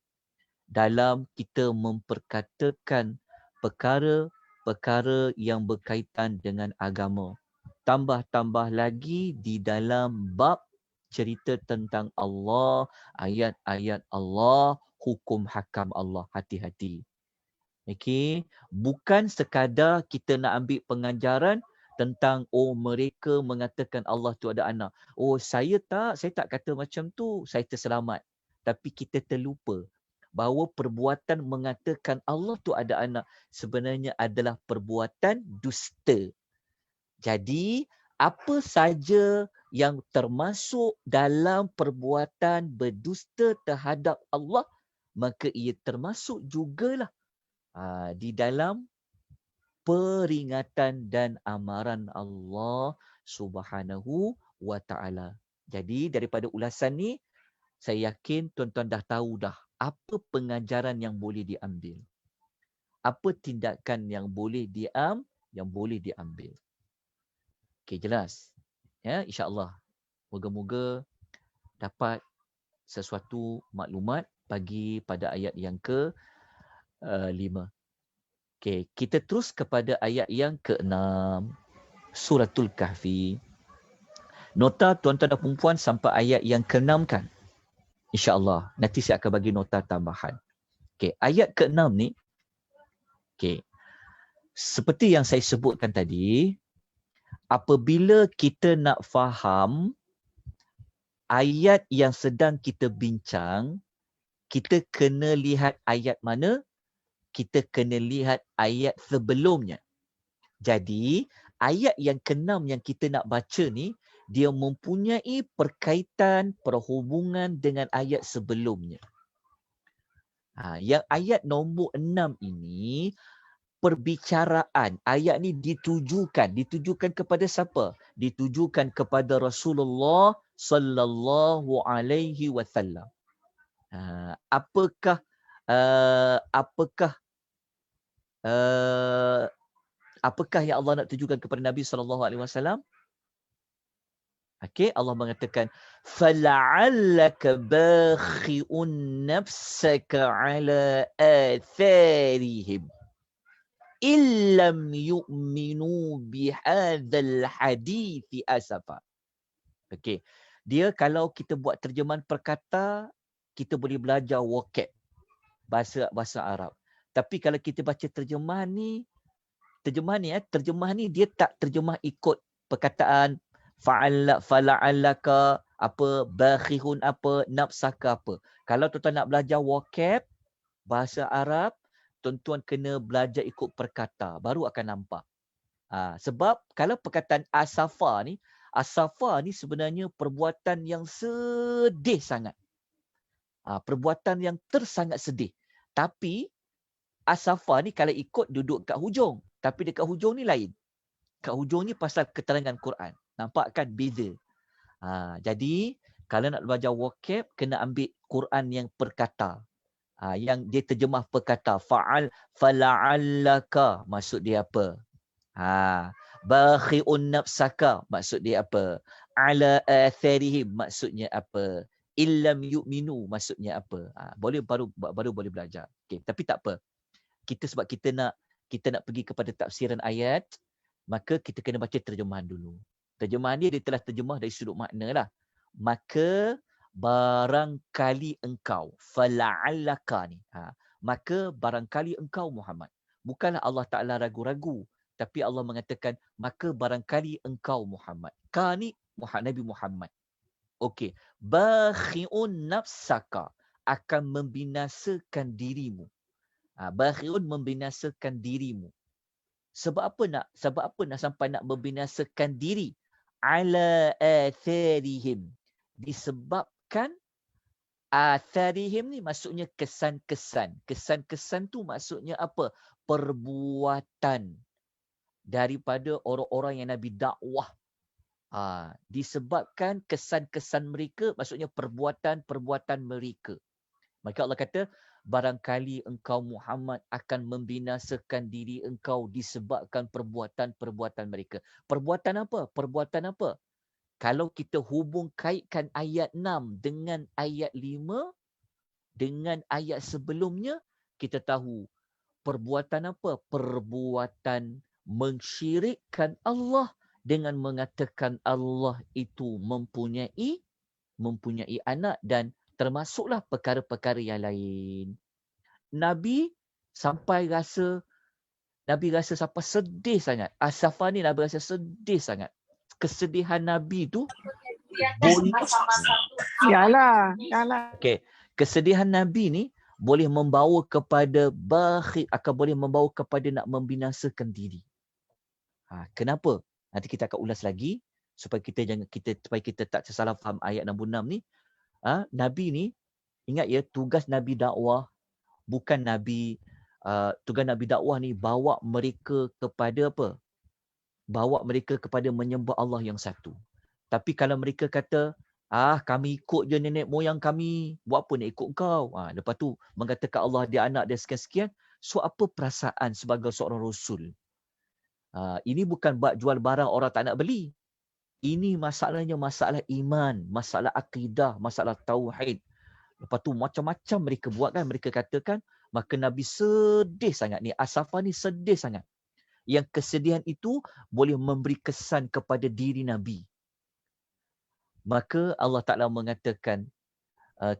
dalam kita memperkatakan perkara-perkara yang berkaitan dengan agama. Tambah-tambah lagi di dalam bab cerita tentang Allah, ayat-ayat Allah, hukum hakam Allah. Hati-hati. Okey, bukan sekadar kita nak ambil pengajaran tentang mereka mengatakan Allah tu ada anak. Saya tak kata macam tu, saya terselamat. Tapi kita terlupa bahawa perbuatan mengatakan Allah tu ada anak sebenarnya adalah perbuatan dusta. Jadi, apa saja yang termasuk dalam perbuatan berdusta terhadap Allah, maka ia termasuk jugalah di dalam peringatan dan amaran Allah Subhanahu wa ta'ala. Jadi daripada ulasan ni, saya yakin tuan-tuan dah tahu dah apa pengajaran yang boleh diambil. Apa tindakan yang boleh diambil. Okey, jelas. Ya, insya-Allah. Moga-moga dapat sesuatu maklumat bagi pada ayat yang ke-5. Okey, kita terus kepada ayat yang ke-6. Suratul Kahfi. Nota tuan-tuan dan perempuan sampai ayat yang ke-6 kan? InsyaAllah. Nanti saya akan bagi nota tambahan. Okey, ayat ke-6 ni, okey, seperti yang saya sebutkan tadi, apabila kita nak faham ayat yang sedang kita bincang, kita kena lihat ayat mana? Kita kena lihat ayat sebelumnya. Jadi, ayat yang ke-6 yang kita nak baca ni, dia mempunyai perkaitan, perhubungan dengan ayat sebelumnya. Yang ayat nombor 6 ini, perbicaraan. Ayat ni ditujukan kepada siapa? Ditujukan kepada Rasulullah sallallahu alaihi wasallam. Apakah yang Allah nak tujukan kepada Nabi sallallahu alaihi wasallam? Okey, Allah mengatakan fala'allaka bakhi'un nafsaka ala atharihim illam yu'minu bihadzal hadithi asafa. Okey. Dia kalau kita buat terjemahan perkata, kita boleh belajar vocab bahasa Arab. Tapi kalau kita baca terjemahan ni dia tak terjemah ikut perkataan fala'allaka apa, bakhihun apa, nafsaka apa. Kalau tuan-tuan nak belajar vocab bahasa Arab, tuan-tuan kena belajar ikut perkata, baru akan nampak. Sebab kalau perkataan asafa ni sebenarnya perbuatan yang sedih sangat. Perbuatan yang tersangat sedih. Tapi asafa ni kalau ikut duduk kat hujung. Tapi dekat hujung ni lain. Kat hujung ni pasal keterangan Quran. Nampak kan beza. Jadi kalau nak belajar vocab, kena ambil Quran yang perkata. Yang dia terjemah perkata. Fala'allaka maksud dia apa? Bakhi'un nafsaka maksud dia apa? Ala atharihim maksudnya apa? Illam yu'minu maksudnya apa? Baru boleh belajar. Okay. Tapi tak apa. Sebab kita nak pergi kepada tafsiran ayat, maka kita kena baca terjemahan dulu. Terjemahan dia telah terjemah dari sudut makna lah. Maka barangkali engkau, fala'allaka ni. Maka barangkali engkau Muhammad. Bukanlah Allah Ta'ala ragu-ragu. Tapi Allah mengatakan, maka barangkali engkau Muhammad. Ka ni Nabi Muhammad. Okey. Bakhi'un nafsaka, akan membinasakan dirimu. Bakhi'un membinasakan dirimu. Sebab apa nak sampai nak membinasakan diri? Ala atharihim. Disebabkan atharihim ni maksudnya kesan-kesan. Kesan-kesan tu maksudnya apa? Perbuatan daripada orang-orang yang Nabi dakwah. Disebabkan kesan-kesan mereka, maksudnya perbuatan-perbuatan mereka. Maka Allah kata, barangkali engkau Muhammad akan membinasakan diri engkau disebabkan perbuatan-perbuatan mereka. Perbuatan apa? Kalau kita hubung kaitkan ayat 6 dengan ayat 5, dengan ayat sebelumnya, kita tahu perbuatan apa? Perbuatan mensyirikkan Allah dengan mengatakan Allah itu mempunyai anak dan termasuklah perkara-perkara yang lain. Nabi rasa sampai sedih sangat. Asafa ni Nabi rasa sedih sangat. Kesedihan Nabi tu Yalah. Okey, kesedihan Nabi ni boleh membawa kepada boleh membawa kepada nak membinasakan diri. Kenapa? Nanti kita akan ulas lagi supaya kita tak tersalah faham ayat nombor 6 ni. Nabi ni, ingat ya, tugas Nabi dakwah bukan tugas Nabi dakwah ni bawa mereka kepada apa? Bawa mereka kepada menyembah Allah yang satu. Tapi kalau mereka kata, kami ikut je nenek moyang kami, buat apa nak ikut kau? Lepas tu mengatakan Allah dia anak dia sekian-sekian, so apa perasaan sebagai seorang Rasul? Ini bukan bab jual barang orang tak nak beli. Ini masalahnya masalah iman, masalah akidah, masalah tauhid. Lepas tu macam-macam mereka buat kan. Mereka katakan, maka Nabi sedih sangat ni. Asafah ni sedih sangat. Yang kesedihan itu boleh memberi kesan kepada diri Nabi. Maka Allah Ta'ala mengatakan,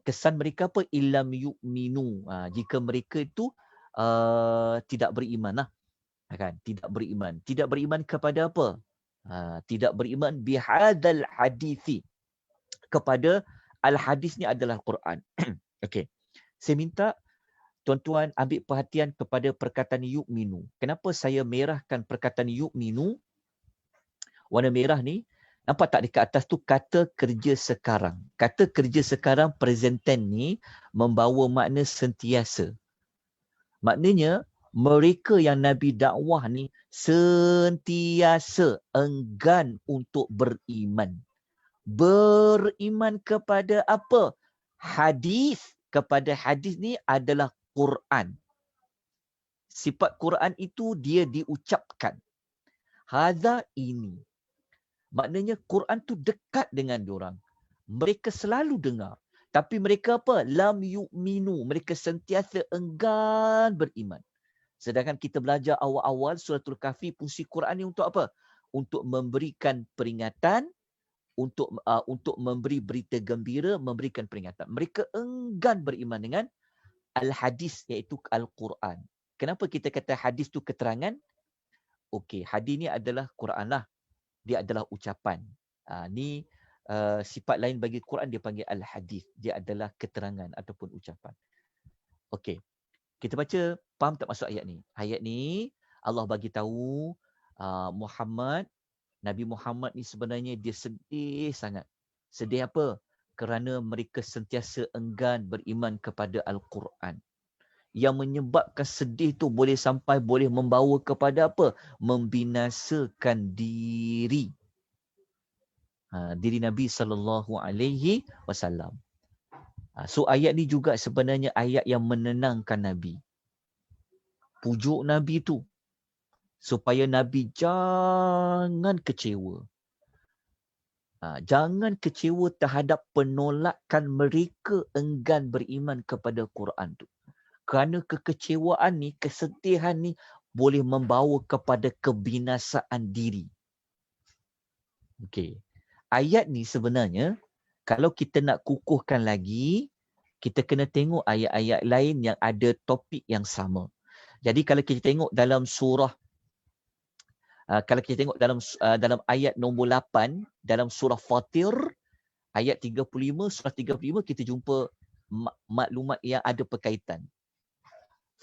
kesan mereka apa? Illam yu'minu. Jika mereka itu tidak beriman lah. Kan? Tidak beriman. Tidak beriman kepada apa? Tidak beriman bihadzal hadithi. Kepada al-hadis ni adalah Quran. Okey. Saya minta tuan-tuan ambil perhatian kepada perkataan yu'minu. Kenapa saya merahkan perkataan yu'minu? Warna merah ni, nampak tak dekat atas tu kata kerja sekarang. Kata kerja sekarang present tense ni membawa makna sentiasa. Maknanya mereka yang Nabi dakwah ni sentiasa enggan untuk beriman. Beriman kepada apa? Hadis. Kepada hadis ni adalah Quran. Sifat Quran itu dia diucapkan. Hadza ini. Maknanya Quran tu dekat dengan diorang. Mereka selalu dengar. Tapi mereka apa? Lam yu'minu. Mereka sentiasa enggan beriman. Sedangkan kita belajar awal-awal suratul Kahfi, fungsi Quran ni untuk apa? Untuk memberikan peringatan, untuk memberi berita gembira, memberikan peringatan. Mereka enggan beriman dengan al-hadis, iaitu Al-Quran. Kenapa kita kata hadis tu keterangan? Okey, hadis ni adalah Quran lah. Dia adalah ucapan. Ni sifat lain bagi Quran, dia panggil al-hadis. Dia adalah keterangan ataupun ucapan. Okey. Kita baca, faham tak maksud ayat ni? Ayat ni Allah bagi tahu Nabi Muhammad ni sebenarnya dia sedih sangat. Sedih apa? Kerana mereka sentiasa enggan beriman kepada Al-Quran. Yang menyebabkan sedih tu boleh membawa kepada apa? Membinasakan diri. Diri Nabi SAW. So ayat ni juga sebenarnya ayat yang menenangkan Nabi. Pujuk Nabi tu supaya Nabi jangan kecewa. Jangan kecewa terhadap penolakan mereka enggan beriman kepada Quran tu. Kerana kekecewaan ni, kesedihan ni boleh membawa kepada kebinasaan diri. Okey. Ayat ni sebenarnya kalau kita nak kukuhkan lagi, kita kena tengok ayat-ayat lain yang ada topik yang sama. Jadi kalau kita tengok dalam surah dalam ayat nombor 8 dalam surah Fatir ayat 35, surah 35 kita jumpa maklumat yang ada berkaitan.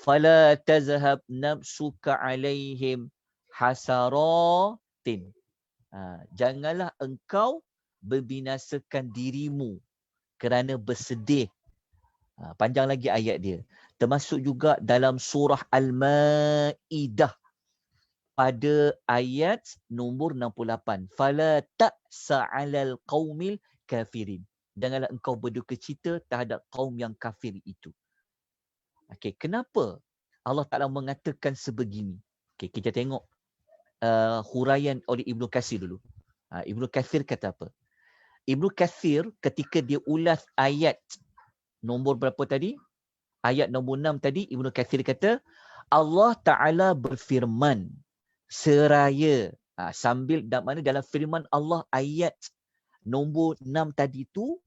Fala tazhab nafsuka alaihim hasaratin. Janganlah engkau membinasakan dirimu kerana bersedih. Panjang lagi ayat dia. Termasuk juga dalam surah Al-Ma'idah pada ayat nombor 68. Fala ta'sa 'alal qaumil kafirin. Janganlah engkau berduka cita terhadap kaum yang kafir itu. Okey, kenapa Allah Ta'ala mengatakan sebegini? Okey, kita tengok huraian oleh Ibnu Katsir dulu. Ibnu Katsir kata apa? Ibnu Katsir ketika dia ulas ayat nombor berapa tadi? Ayat nombor 6 tadi, Ibnu Katsir kata Allah Ta'ala berfirman seraya sambil dalam firman Allah ayat nombor 6 tadi tu,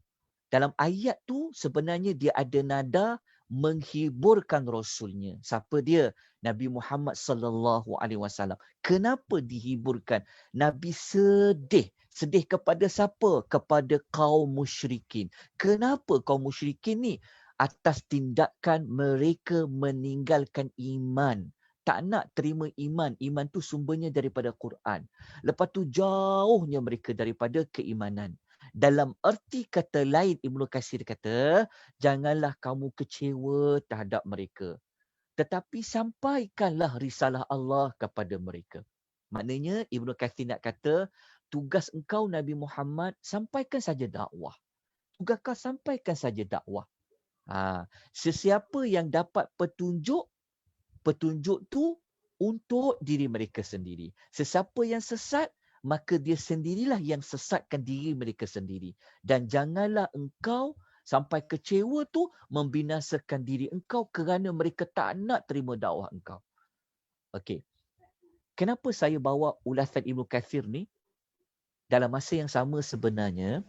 dalam ayat tu sebenarnya dia ada nada menghiburkan Rasulnya. Siapa dia? Nabi Muhammad sallallahu alaihi wasallam. Kenapa dihiburkan? Nabi sedih. Sedih kepada siapa? Kepada kaum musyrikin. Kenapa kaum musyrikin ni? Atas tindakan mereka meninggalkan iman. Tak nak terima iman. Iman tu sumbernya daripada Quran. Lepas tu jauhnya mereka daripada keimanan. Dalam erti kata lain, Ibnu Katsir kata, janganlah kamu kecewa terhadap mereka. Tetapi sampaikanlah risalah Allah kepada mereka. Maknanya Ibnu Katsir nak kata, tugas engkau Nabi Muhammad, sampaikan saja dakwah. Tugas kau sampaikan saja dakwah. Sesiapa yang dapat petunjuk tu untuk diri mereka sendiri. Sesiapa yang sesat, maka dia sendirilah yang sesatkan diri mereka sendiri. Dan janganlah engkau sampai kecewa tu membinasakan diri engkau kerana mereka tak nak terima dakwah engkau. Okey. kenapa saya bawa ulasan Ibnu Katsir ni dalam masa yang sama sebenarnya,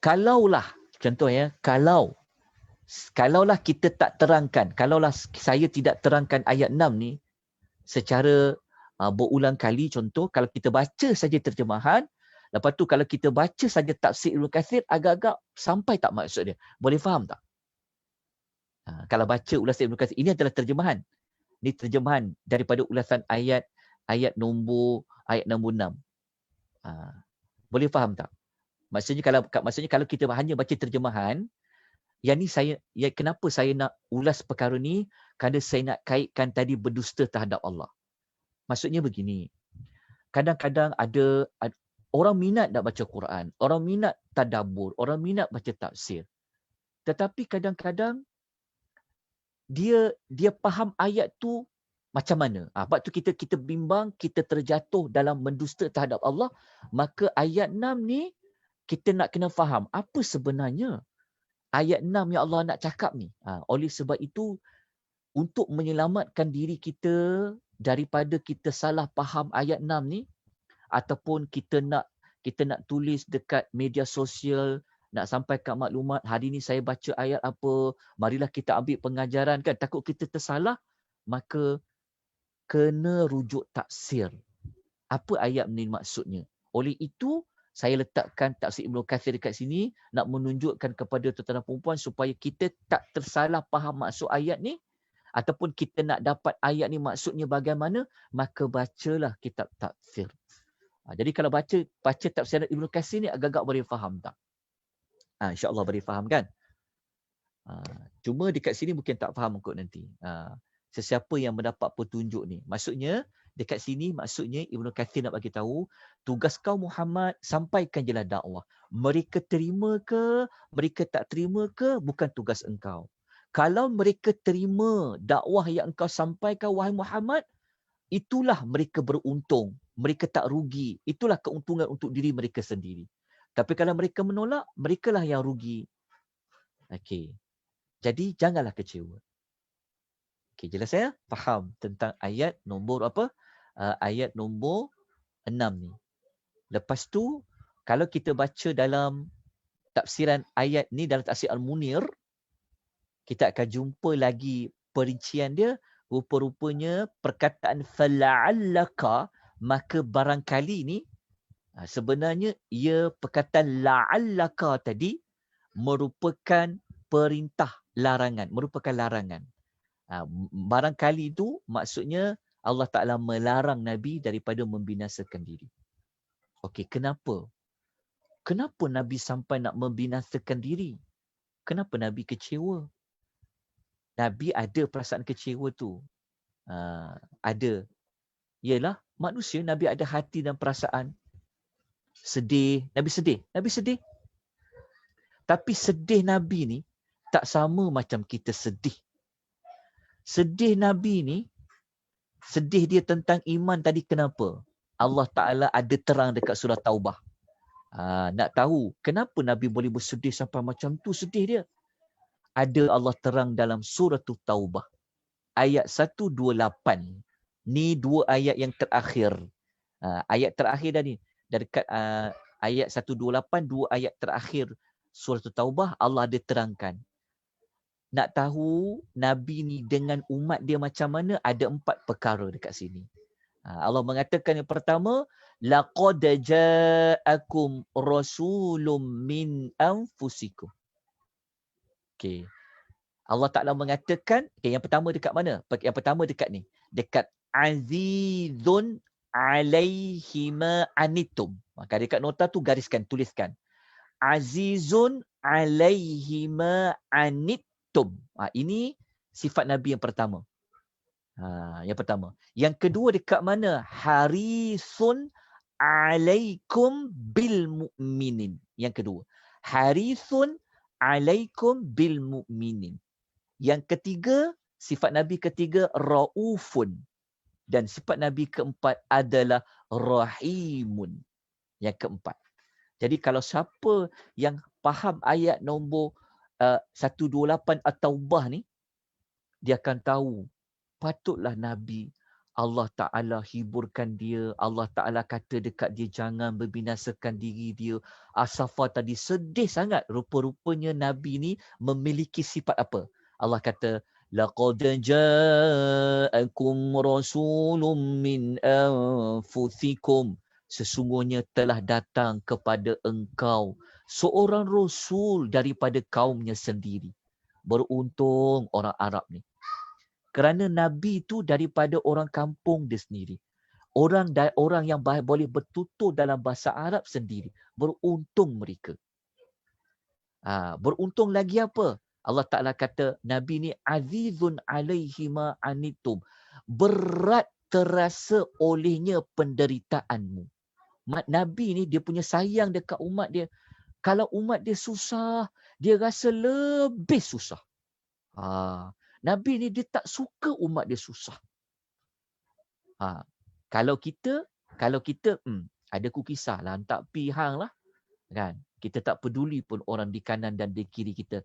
kalaulah, contoh ya, kalaulah kita tak terangkan, kalaulah saya tidak terangkan ayat 6 ni secara berulang kali, contoh kalau kita baca saja terjemahan, lepas tu kalau kita baca saja tafsir Ibnu Katsir, agak-agak sampai tak maksud dia? Boleh faham tak? Kalau baca ulasan Ibnu Katsir, ini adalah terjemahan. Ini terjemahan daripada ulasan ayat nombor 6. Boleh faham tak? Maksudnya kalau kita hanya baca terjemahan, yang ni kenapa saya nak ulas perkara ni? Kerana saya nak kaitkan tadi berdusta terhadap Allah. Maksudnya begini, kadang-kadang ada orang minat nak baca Quran, orang minat tadabbur, orang minat baca tafsir. Tetapi kadang-kadang dia faham ayat tu macam mana. Sebab tu kita bimbang, kita terjatuh dalam mendusta terhadap Allah. Maka ayat 6 ni kita nak kena faham apa sebenarnya ayat 6 yang Allah nak cakap ni. Oleh sebab itu, untuk menyelamatkan diri kita daripada kita salah faham ayat 6 ni, ataupun kita nak tulis dekat media sosial, nak sampaikan maklumat, hari ni saya baca ayat apa, marilah kita ambil pengajaran kan, takut kita tersalah, maka kena rujuk tafsir. Apa ayat ni maksudnya? Oleh itu, saya letakkan tafsir Ibnu Katsir dekat sini, nak menunjukkan kepada tuan-tuan dan puan-puan supaya kita tak tersalah faham maksud ayat ni, ataupun kita nak dapat ayat ni maksudnya bagaimana, maka bacalah kitab tafsir. Jadi kalau baca tafsir Ibnu Katsir ni agak-agak boleh faham tak? InsyaAllah boleh faham kan? Cuma dekat sini mungkin tak faham kot nanti. Sesiapa yang mendapat petunjuk ni. Maksudnya, dekat sini maksudnya Ibnu Katsir nak bagi tahu, tugas kau Muhammad, sampaikan jelah dakwah. Mereka terima ke, mereka tak terima ke, bukan tugas engkau. Kalau mereka terima dakwah yang engkau sampaikan, wahai Muhammad, itulah mereka beruntung. Mereka tak rugi. Itulah keuntungan untuk diri mereka sendiri. Tapi kalau mereka menolak, merekalah yang rugi. Okey. Jadi, janganlah kecewa. Okey, jelas saya? Faham tentang ayat nombor apa? Ayat nombor 6 ni. Lepas tu, kalau kita baca dalam tafsiran ayat ni, dalam tafsir Al-Munir, kita akan jumpa lagi perincian dia. Rupa-rupanya perkataan fala'allaka, maka barangkali ni, sebenarnya ia perkataan la'allaka tadi merupakan perintah larangan, merupakan larangan. Barangkali itu maksudnya Allah Ta'ala melarang Nabi daripada membinasakan diri. Okey, kenapa? Kenapa Nabi sampai nak membinasakan diri? Kenapa Nabi kecewa? Nabi ada perasaan kecewa tu. Ada. Yalah, manusia, Nabi ada hati dan perasaan. Sedih. Nabi sedih. Nabi sedih. Tapi sedih Nabi ni tak sama macam kita sedih. Sedih Nabi ni, sedih dia tentang iman tadi kenapa? Allah Ta'ala ada terang dekat surah Taubah. Nak tahu kenapa Nabi boleh bersedih sampai macam tu sedih dia? Ada Allah terang dalam surah Taubah. Ayat 128. Ni dua ayat yang terakhir. Ayat terakhir dah ni. Dekat ayat 128, dua ayat terakhir surah Taubah, Allah ada terangkan. Nak tahu Nabi ni dengan umat dia macam mana, ada 4 perkara dekat sini. Allah mengatakan yang pertama, laqad ja'akum rasulun min anfusikum. Okey. Allah Ta'ala mengatakan, yang pertama dekat mana? Yang pertama dekat ni. Dekat azizun alaihi ma anitum. Maka dekat nota tu gariskan, tuliskan. Azizun alaihi ma anitum. Ini sifat Nabi yang pertama. Yang pertama. Yang kedua dekat mana? Harisun alaikum bil mu'minin. Yang kedua. Harisun alaikum bil mu'minin. Yang ketiga, sifat Nabi ketiga, raufun. Dan sifat Nabi keempat adalah rahimun. Yang keempat. Jadi kalau siapa yang faham ayat nombor 128 At-Taubah ni, dia akan tahu patutlah Nabi Allah Ta'ala hiburkan dia. Allah Ta'ala kata dekat dia, jangan membinasakan diri dia. As-Saffat tadi sedih sangat. Rupa-rupanya Nabi ni memiliki sifat apa? Allah kata, laqad ja'akum rasulun min anfusikum. Sesungguhnya telah datang kepada engkau seorang rasul daripada kaumnya sendiri. Beruntung orang Arab ni. Kerana Nabi itu daripada orang kampung dia sendiri. Orang yang boleh bertutur dalam bahasa Arab sendiri. Beruntung mereka. Beruntung lagi apa? Allah Ta'ala kata, Nabi ni azizun alaihi ma anitum. Berat terasa olehnya penderitaanmu. Nabi ni dia punya sayang dekat umat dia. Kalau umat dia susah, dia rasa lebih susah. Nabi ni dia tak suka umat dia susah. Kalau kita ada ku kisah lah, tak pihang lah. Kan? Kita tak peduli pun orang di kanan dan di kiri kita.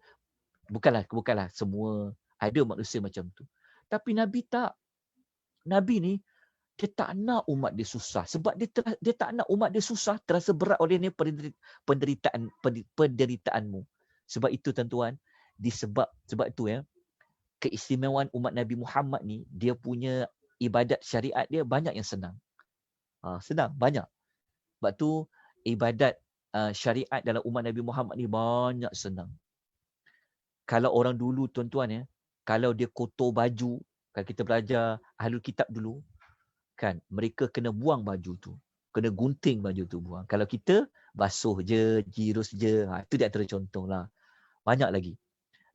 Bukanlah semua ada manusia macam tu. Tapi Nabi tak. Nabi ni dia tak nak umat dia susah. Sebab dia tak nak umat dia susah, terasa berat olehnya penderitaanmu. Sebab itu tuan-tuan, sebab itu keistimewaan umat Nabi Muhammad ni, dia punya ibadat syariat dia banyak yang senang. Senang, banyak. Sebab tu ibadat syariat dalam umat Nabi Muhammad ni banyak senang. Kalau orang dulu tuan-tuan kalau dia kotor baju, kalau kita belajar Ahlul Kitab dulu, kan, mereka kena buang baju tu. Kena gunting baju tu buang. Kalau kita basuh je, jirus je, itu di antara contoh lah. Banyak lagi.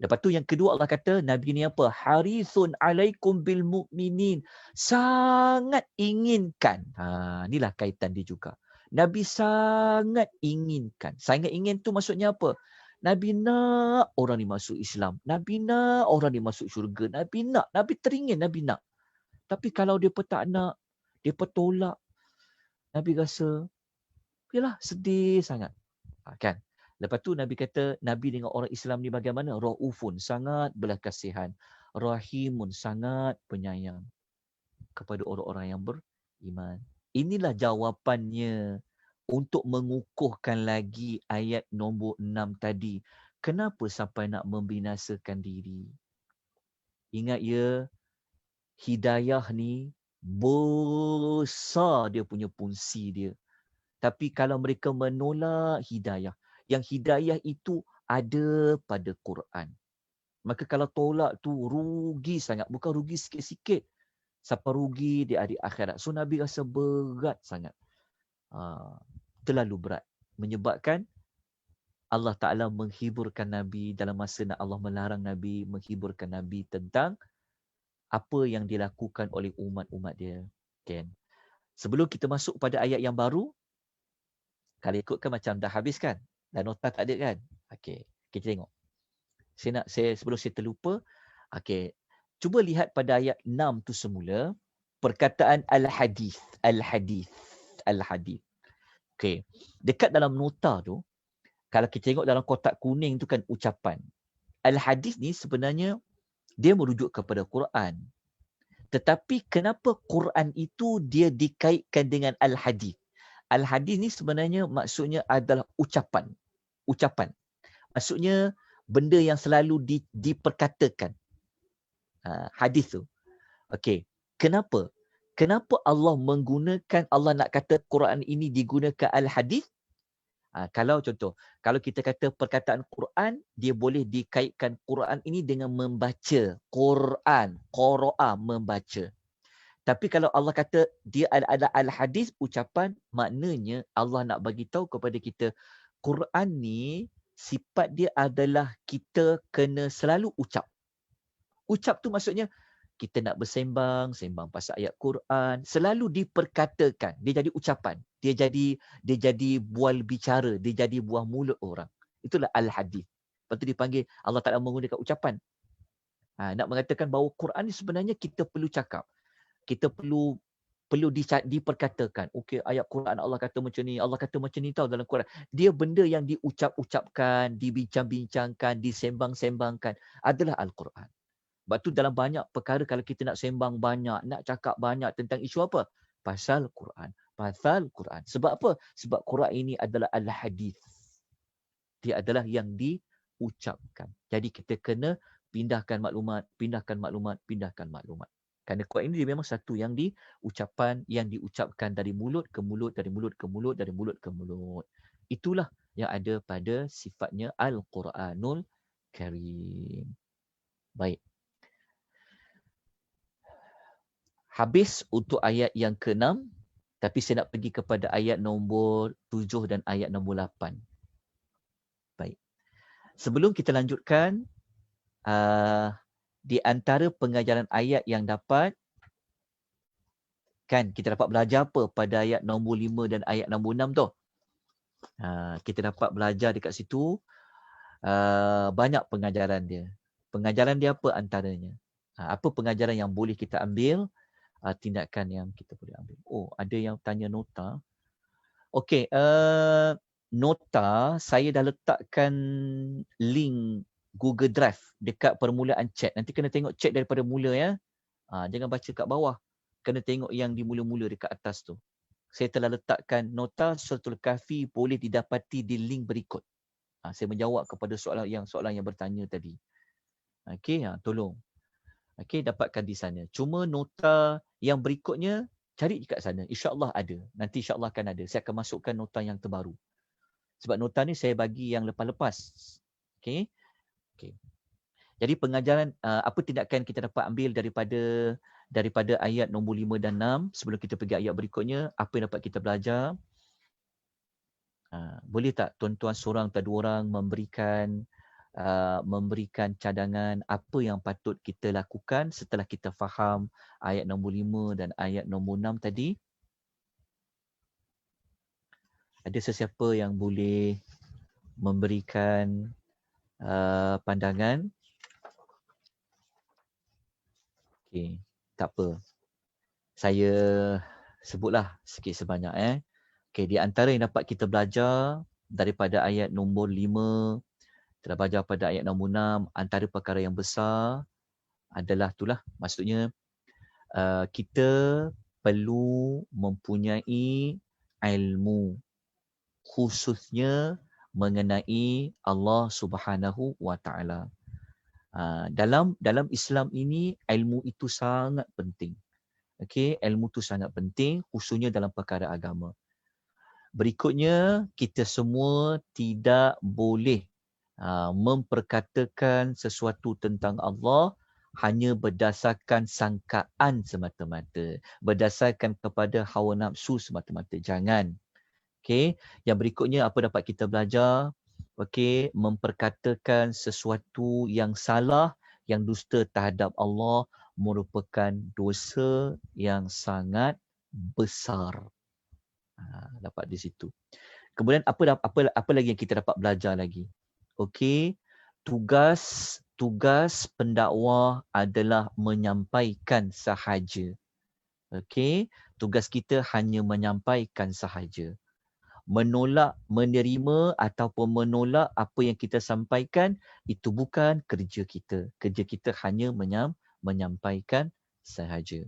Lepas tu yang kedua Allah kata, Nabi ni apa? Harisun alaikum bil mu'minin. Sangat inginkan. Inilah kaitan dia juga. Nabi sangat inginkan. Sangat ingin tu maksudnya apa? Nabi nak orang ni masuk Islam. Nabi nak orang ni masuk syurga. Nabi nak. Nabi teringin, Nabi nak. Tapi kalau dia pun tak nak, dia pun tolak. Nabi rasa, yalah, sedih sangat. Kan? Lepas tu Nabi kata, Nabi dengan orang Islam ni bagaimana? Ra'ufun, sangat belas kasihan. Rahimun, sangat penyayang kepada orang-orang yang beriman. Inilah jawapannya untuk mengukuhkan lagi ayat nombor 6 tadi. Kenapa sampai nak membinasakan diri? Ingat ya, hidayah ni besar dia punya fungsi dia. Tapi kalau mereka menolak hidayah, yang hidayah itu ada pada Quran, maka kalau tolak tu rugi sangat. Bukan rugi sikit-sikit, sampai rugi di hari akhirat. So Nabi rasa berat sangat. Terlalu berat. Menyebabkan Allah Ta'ala menghiburkan Nabi dalam masa Allah melarang Nabi, menghiburkan Nabi tentang apa yang dilakukan oleh umat-umat dia. Kan? Sebelum kita masuk pada ayat yang baru, kalau ikutkan macam dah habis kan? Dan nota tak ada kan? Okey, kita tengok. Sebelum saya terlupa, okey. Cuba lihat pada ayat 6 tu semula, perkataan al-hadis. Okey. Dekat dalam nota tu, kalau kita tengok dalam kotak kuning tu kan ucapan. Al-hadis ni sebenarnya dia merujuk kepada Quran. Tetapi kenapa Quran itu dia dikaitkan dengan al-hadis? Al-hadis ni sebenarnya maksudnya adalah ucapan. Maksudnya benda yang selalu diperkatakan. Hadis tu. Okey. Kenapa? Kenapa Allah nak kata Quran ini digunakan al-hadis? Kalau contoh, kalau kita kata perkataan Quran, dia boleh dikaitkan Quran ini dengan membaca. Quran, qara'a, membaca. Tapi kalau Allah kata dia ada al-hadis, ucapan, maknanya Allah nak bagi tahu kepada kita, Quran ni sifat dia adalah kita kena selalu ucap. Ucap tu maksudnya kita nak bersembang pasal ayat Quran, selalu diperkatakan, dia jadi ucapan, dia jadi bual bicara, dia jadi buah mulut orang. Itulah al-hadis. Lepas tu dipanggil, Allah Ta'ala menggunakan ucapan. Nak mengatakan bahawa Quran ni sebenarnya kita perlu cakap. Kita perlu diperkatakan. Okey, ayat Quran Allah kata macam ni, Allah kata macam ni tahu dalam Quran. Dia benda yang diucap-ucapkan, dibincang-bincangkan, disembang-sembangkan adalah Al-Quran. Sebab tu dalam banyak perkara kalau kita nak sembang banyak, nak cakap banyak tentang isu apa? Pasal Quran. Pasal Quran. Sebab apa? Sebab Quran ini adalah al-hadis. Dia adalah yang diucapkan. Jadi kita kena pindahkan maklumat, pindahkan maklumat, pindahkan maklumat. Kerana Quran ini dia memang satu yang diucapkan dari mulut ke mulut, dari mulut ke mulut, dari mulut ke mulut. Itulah yang ada pada sifatnya Al-Quranul Karim. Baik. Habis untuk ayat yang ke-6, tapi saya nak pergi kepada ayat nombor 7 dan ayat nombor 8. Baik. Sebelum kita lanjutkan, di antara pengajaran ayat yang dapat, kan kita dapat belajar apa pada ayat nombor 5 dan ayat nombor 6 tu. Kita dapat belajar dekat situ banyak pengajaran dia. Pengajaran dia apa antaranya? Apa pengajaran yang boleh kita ambil, tindakan yang kita boleh ambil. Oh, ada yang tanya nota. Okey, nota saya dah letakkan link Google Drive dekat permulaan chat. Nanti kena tengok chat daripada mula ya. Jangan baca kat bawah. Kena tengok yang di mula-mula dekat atas tu. Saya telah letakkan nota Suratul Kahfi boleh didapati di link berikut. Saya menjawab kepada soalan yang bertanya tadi. Okey, tolong. Okey, dapatkan di sana. Cuma nota yang berikutnya cari dekat sana. InsyaAllah ada. Nanti insyaAllah akan ada. Saya akan masukkan nota yang terbaru. Sebab nota ni saya bagi yang lepas-lepas. Okey. Okey. Jadi pengajaran apa tindakan kita dapat ambil daripada ayat nombor 5 dan 6 sebelum kita pergi ayat berikutnya, apa yang dapat kita belajar? Boleh tak tuan-tuan seorang atau dua orang memberikan cadangan apa yang patut kita lakukan setelah kita faham ayat nombor 5 dan ayat nombor 6 tadi? Ada sesiapa yang boleh memberikan pandangan? Okey, tak apa. Saya sebutlah sikit sebanyak. Okey, di antara yang dapat kita belajar daripada ayat nombor 5, kita belajar pada ayat nombor 6, antara perkara yang besar adalah itulah, maksudnya kita perlu mempunyai ilmu khususnya mengenai Allah Subhanahu wa taala. Dalam Islam ini ilmu itu sangat penting. Okey, ilmu itu sangat penting khususnya dalam perkara agama. Berikutnya, kita semua tidak boleh memperkatakan sesuatu tentang Allah hanya berdasarkan sangkaan semata-mata, berdasarkan kepada hawa nafsu semata-mata. Jangan. Okey, yang berikutnya apa dapat kita belajar? Okey, memperkatakan sesuatu yang salah, yang dusta terhadap Allah merupakan dosa yang sangat besar. Dapat di situ. Kemudian apa lagi yang kita dapat belajar lagi? Okey, tugas pendakwah adalah menyampaikan sahaja. Okey, tugas kita hanya menyampaikan sahaja. Menolak, menerima ataupun menolak apa yang kita sampaikan, itu bukan kerja kita. Kerja kita hanya menyampaikan sahaja.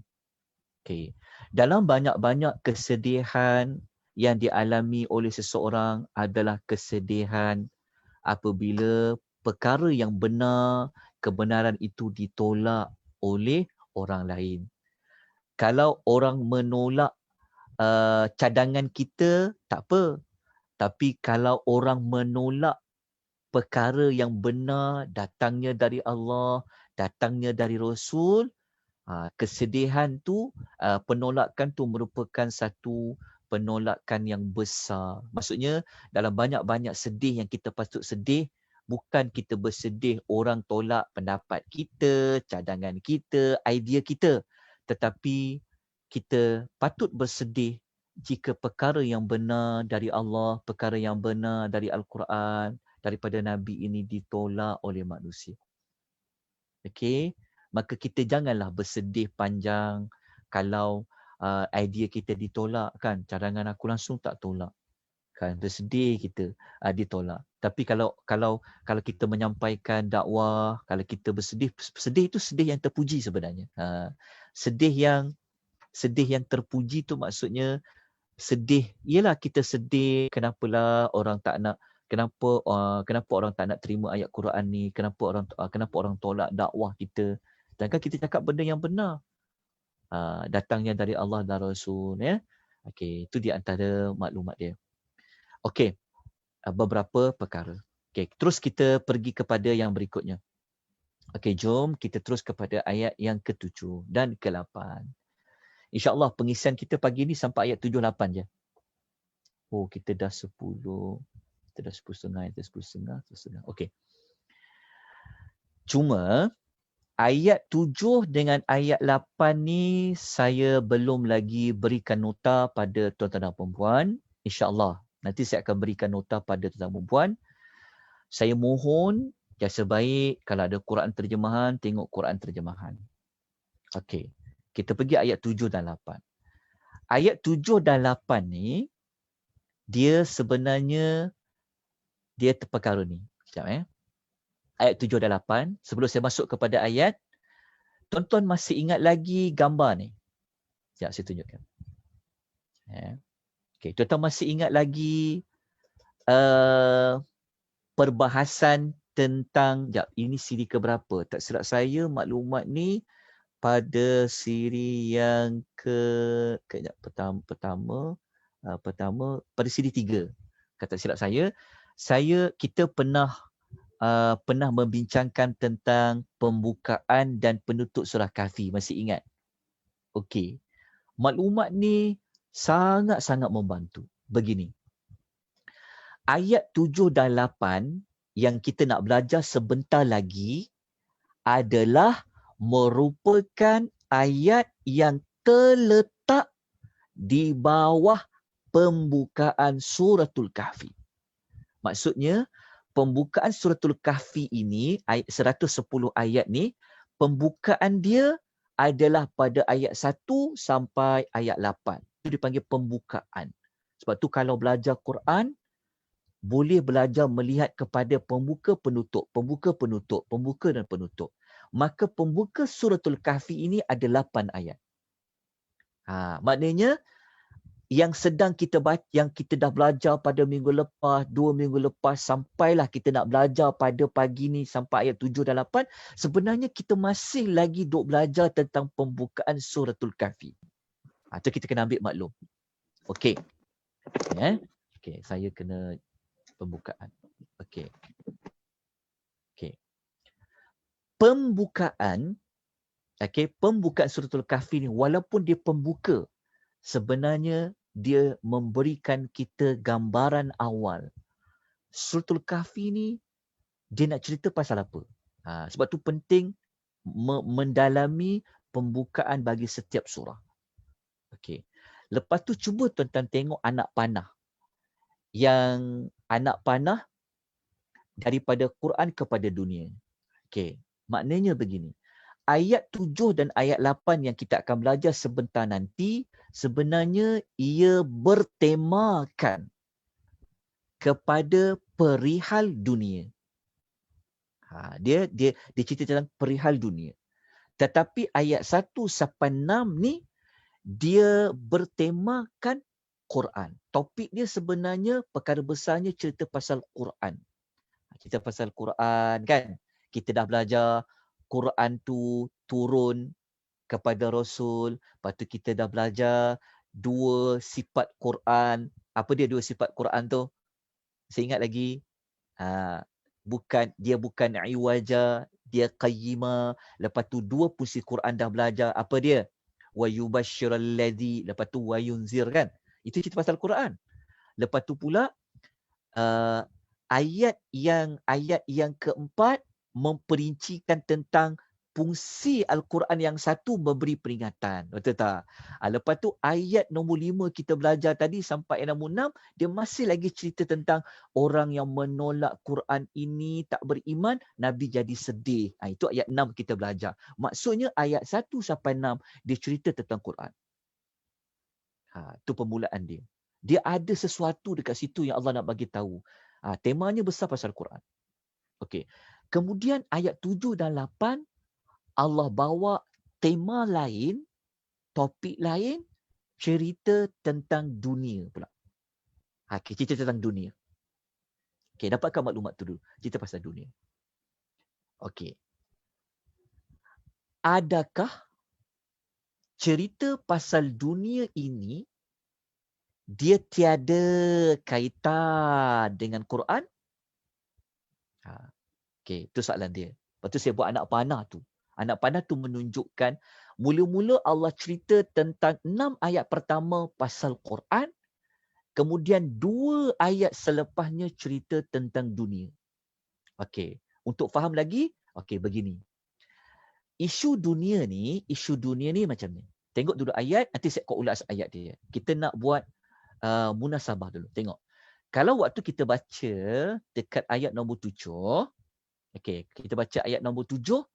Okay. Dalam banyak-banyak kesedihan yang dialami oleh seseorang adalah kesedihan apabila perkara yang benar, kebenaran itu ditolak oleh orang lain. Kalau orang menolak cadangan kita, tak apa. Tapi kalau orang menolak perkara yang benar, datangnya dari Allah, datangnya dari Rasul, kesedihan tu, penolakan tu merupakan satu penolakan yang besar. Maksudnya dalam banyak-banyak sedih yang kita patut sedih, bukan kita bersedih orang tolak pendapat kita, cadangan kita, idea kita. Tetapi kita patut bersedih jika perkara yang benar dari Allah, perkara yang benar dari Al-Quran, daripada Nabi ini ditolak oleh manusia. Okey, maka kita janganlah bersedih panjang kalau idea kita ditolak kan. Cadangan aku langsung tak tolak. kan bersedih kita ditolak. Tapi kalau kita menyampaikan dakwah, kalau kita bersedih, sedih itu sedih yang terpuji sebenarnya. Sedih yang terpuji tu maksudnya sedih, ialah kita sedih kenapalah orang tak nak, kenapa orang tak nak terima ayat Quran ni, kenapa orang tolak dakwah kita. Sedangkan kita cakap benda yang benar. Datangnya dari Allah dan Rasul, ya. Okey, itu di antara maklumat dia. Okey, beberapa perkara. Okey, terus kita pergi kepada yang berikutnya. Okey, jom kita terus kepada ayat yang ke-7 dan ke-8. InsyaAllah pengisian kita pagi ni sampai ayat 7-8 je. Oh, kita dah 10. Kita dah 10.30, kita 10.30. Okey. Cuma ayat 7 dengan ayat 8 ni saya belum lagi berikan nota pada tuan-tuan dan puan-puan. InsyaAllah nanti saya akan berikan nota pada tuan-tuan dan puan-puan. Saya mohon jasa baik kalau ada Quran terjemahan, tengok Quran terjemahan. Okey. Kita pergi ayat 7 dan 8. Ayat 7 dan 8 ni, dia sebenarnya, dia perkara ni. Sekejap Ayat 7 dan 8. Sebelum saya masuk kepada ayat, tuan-tuan masih ingat lagi gambar ni? Sekejap saya tunjukkan. Okey, tuan-tuan masih ingat lagi perbahasan tentang, ini siri keberapa? Tak silap saya maklumat ni pada siri yang pertama pada siri 3. Kata silap kita pernah membincangkan tentang pembukaan dan penutup surah Kahfi, masih ingat? Okey. Maklumat ni sangat-sangat membantu. Begini. Ayat 7 dan 8 yang kita nak belajar sebentar lagi adalah merupakan ayat yang terletak di bawah pembukaan suratul Kahfi. Maksudnya, pembukaan suratul Kahfi ini, 110 ayat ni, pembukaan dia adalah pada ayat 1 sampai ayat 8. Itu dipanggil pembukaan. Sebab tu kalau belajar Quran, boleh belajar melihat kepada pembuka penutup, pembuka penutup, pembuka dan penutup. Maka pembuka suratul Kahfi ini ada 8 ayat. Maknanya yang sedang kita baca, yang kita dah belajar pada minggu lepas, 2 minggu lepas, sampailah kita nak belajar pada pagi ni sampai ayat 7 dan 8, sebenarnya kita masih lagi duk belajar tentang pembukaan suratul Kahfi. Itu kita kena ambil maklum. Okey. Okey, saya kena pembukaan. Okey. Pembukaan suratul Kahfi ni, walaupun dia pembuka, sebenarnya dia memberikan kita gambaran awal. Suratul Kahfi ni, dia nak cerita pasal apa? Sebab tu penting mendalami pembukaan bagi setiap surah. Okey. Lepas tu cuba tuan-tuan tengok anak panah. Yang anak panah daripada Quran kepada dunia. Okey. Maknanya begini. Ayat 7 dan ayat 8 yang kita akan belajar sebentar nanti, sebenarnya ia bertemakan kepada perihal dunia. Dia cerita tentang perihal dunia. Tetapi ayat 1 sampai 6 ni, dia bertemakan Quran. Topik dia sebenarnya, perkara besarnya cerita pasal Quran. Cerita pasal Quran kan. Kita dah belajar Quran tu turun kepada Rasul. Lepas tu kita dah belajar 2 sifat Quran. Apa dia 2 sifat Quran tu? Saya ingat lagi. Bukan iwaja, dia qayyima. Lepas tu 2 puisi Quran dah belajar. Apa dia? Wa yubashshiral ladzi. Lepas tu wa yunzir kan. Itu cerita pasal Quran. Lepas tu pula ayat yang keempat memperincikan tentang fungsi Al-Quran yang satu memberi peringatan. Betul tak? Lepas tu ayat nombor 5 kita belajar tadi sampai ayat nombor 6, dia masih lagi cerita tentang orang yang menolak Quran ini, tak beriman, Nabi jadi sedih. Itu ayat 6 kita belajar. Maksudnya ayat 1 sampai 6 dia cerita tentang Quran. Itu permulaan dia. Dia ada sesuatu dekat situ yang Allah nak bagi tahu. Temanya besar pasal Quran. Okey. Kemudian ayat 7 dan 8 Allah bawa tema lain, topik lain, cerita tentang dunia pula. Okay, cerita tentang dunia. Okay, dapatkan maklumat tu dulu. Cerita pasal dunia. Okay. Adakah cerita pasal dunia ini dia tiada kaitan dengan Quran? Okay, itu soalan dia. Lepas tu saya buat anak panah tu. Anak panah tu menunjukkan mula-mula Allah cerita tentang 6 ayat pertama pasal Quran. Kemudian 2 ayat selepasnya cerita tentang dunia. Okey, untuk faham lagi, okey begini. Isu dunia ni macam ni. Tengok dulu ayat, nanti saya kau ulas ayat dia. Kita nak buat munasabah dulu. Tengok. Kalau waktu kita baca dekat ayat nombor 7, okey, kita baca ayat nombor 7,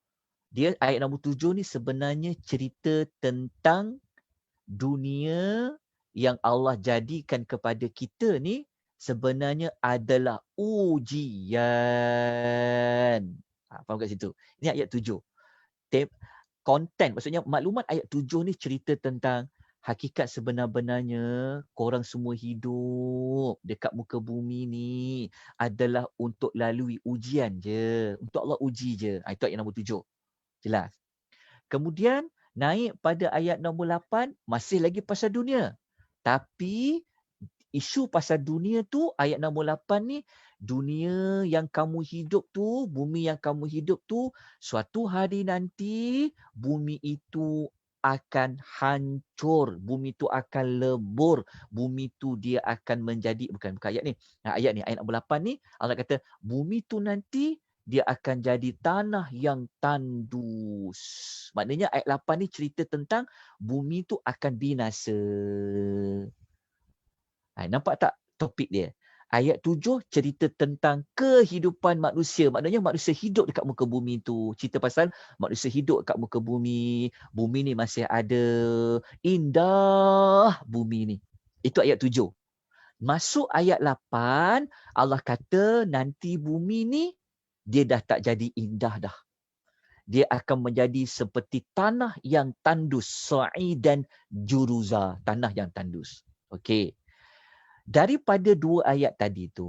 dia ayat nombor 7 ni sebenarnya cerita tentang dunia yang Allah jadikan kepada kita ni sebenarnya adalah ujian. Faham kat situ? Ini ayat 7. Konten, maksudnya maklumat ayat 7 ni cerita tentang hakikat sebenar-benarnya korang semua hidup dekat muka bumi ni adalah untuk lalui ujian je. Untuk Allah uji je. Itu ayat nombor 7. Jelas? Kemudian naik pada ayat nombor 8, masih lagi pasal dunia. Tapi isu pasal dunia tu, ayat nombor 8 ni, dunia yang kamu hidup tu, bumi yang kamu hidup tu, suatu hari nanti bumi itu akan hancur, bumi itu akan lebur, bumi itu dia akan menjadi, bukan ayat ni, ayat nombor 8 ni, Allah kata, bumi itu nanti dia akan jadi tanah yang tandus. Maknanya ayat 8 ni cerita tentang bumi itu akan binasa. Nampak tak topik dia? Ayat 7 cerita tentang kehidupan manusia. Maknanya manusia hidup dekat muka bumi tu. Cerita pasal manusia hidup dekat muka bumi. Bumi ni masih ada. Indah bumi ni. Itu ayat 7. Masuk ayat 8, Allah kata nanti bumi ni dia dah tak jadi indah dah. Dia akan menjadi seperti tanah yang tandus. Sa'idan juruza. Tanah yang tandus. Okey. Daripada 2 ayat tadi tu,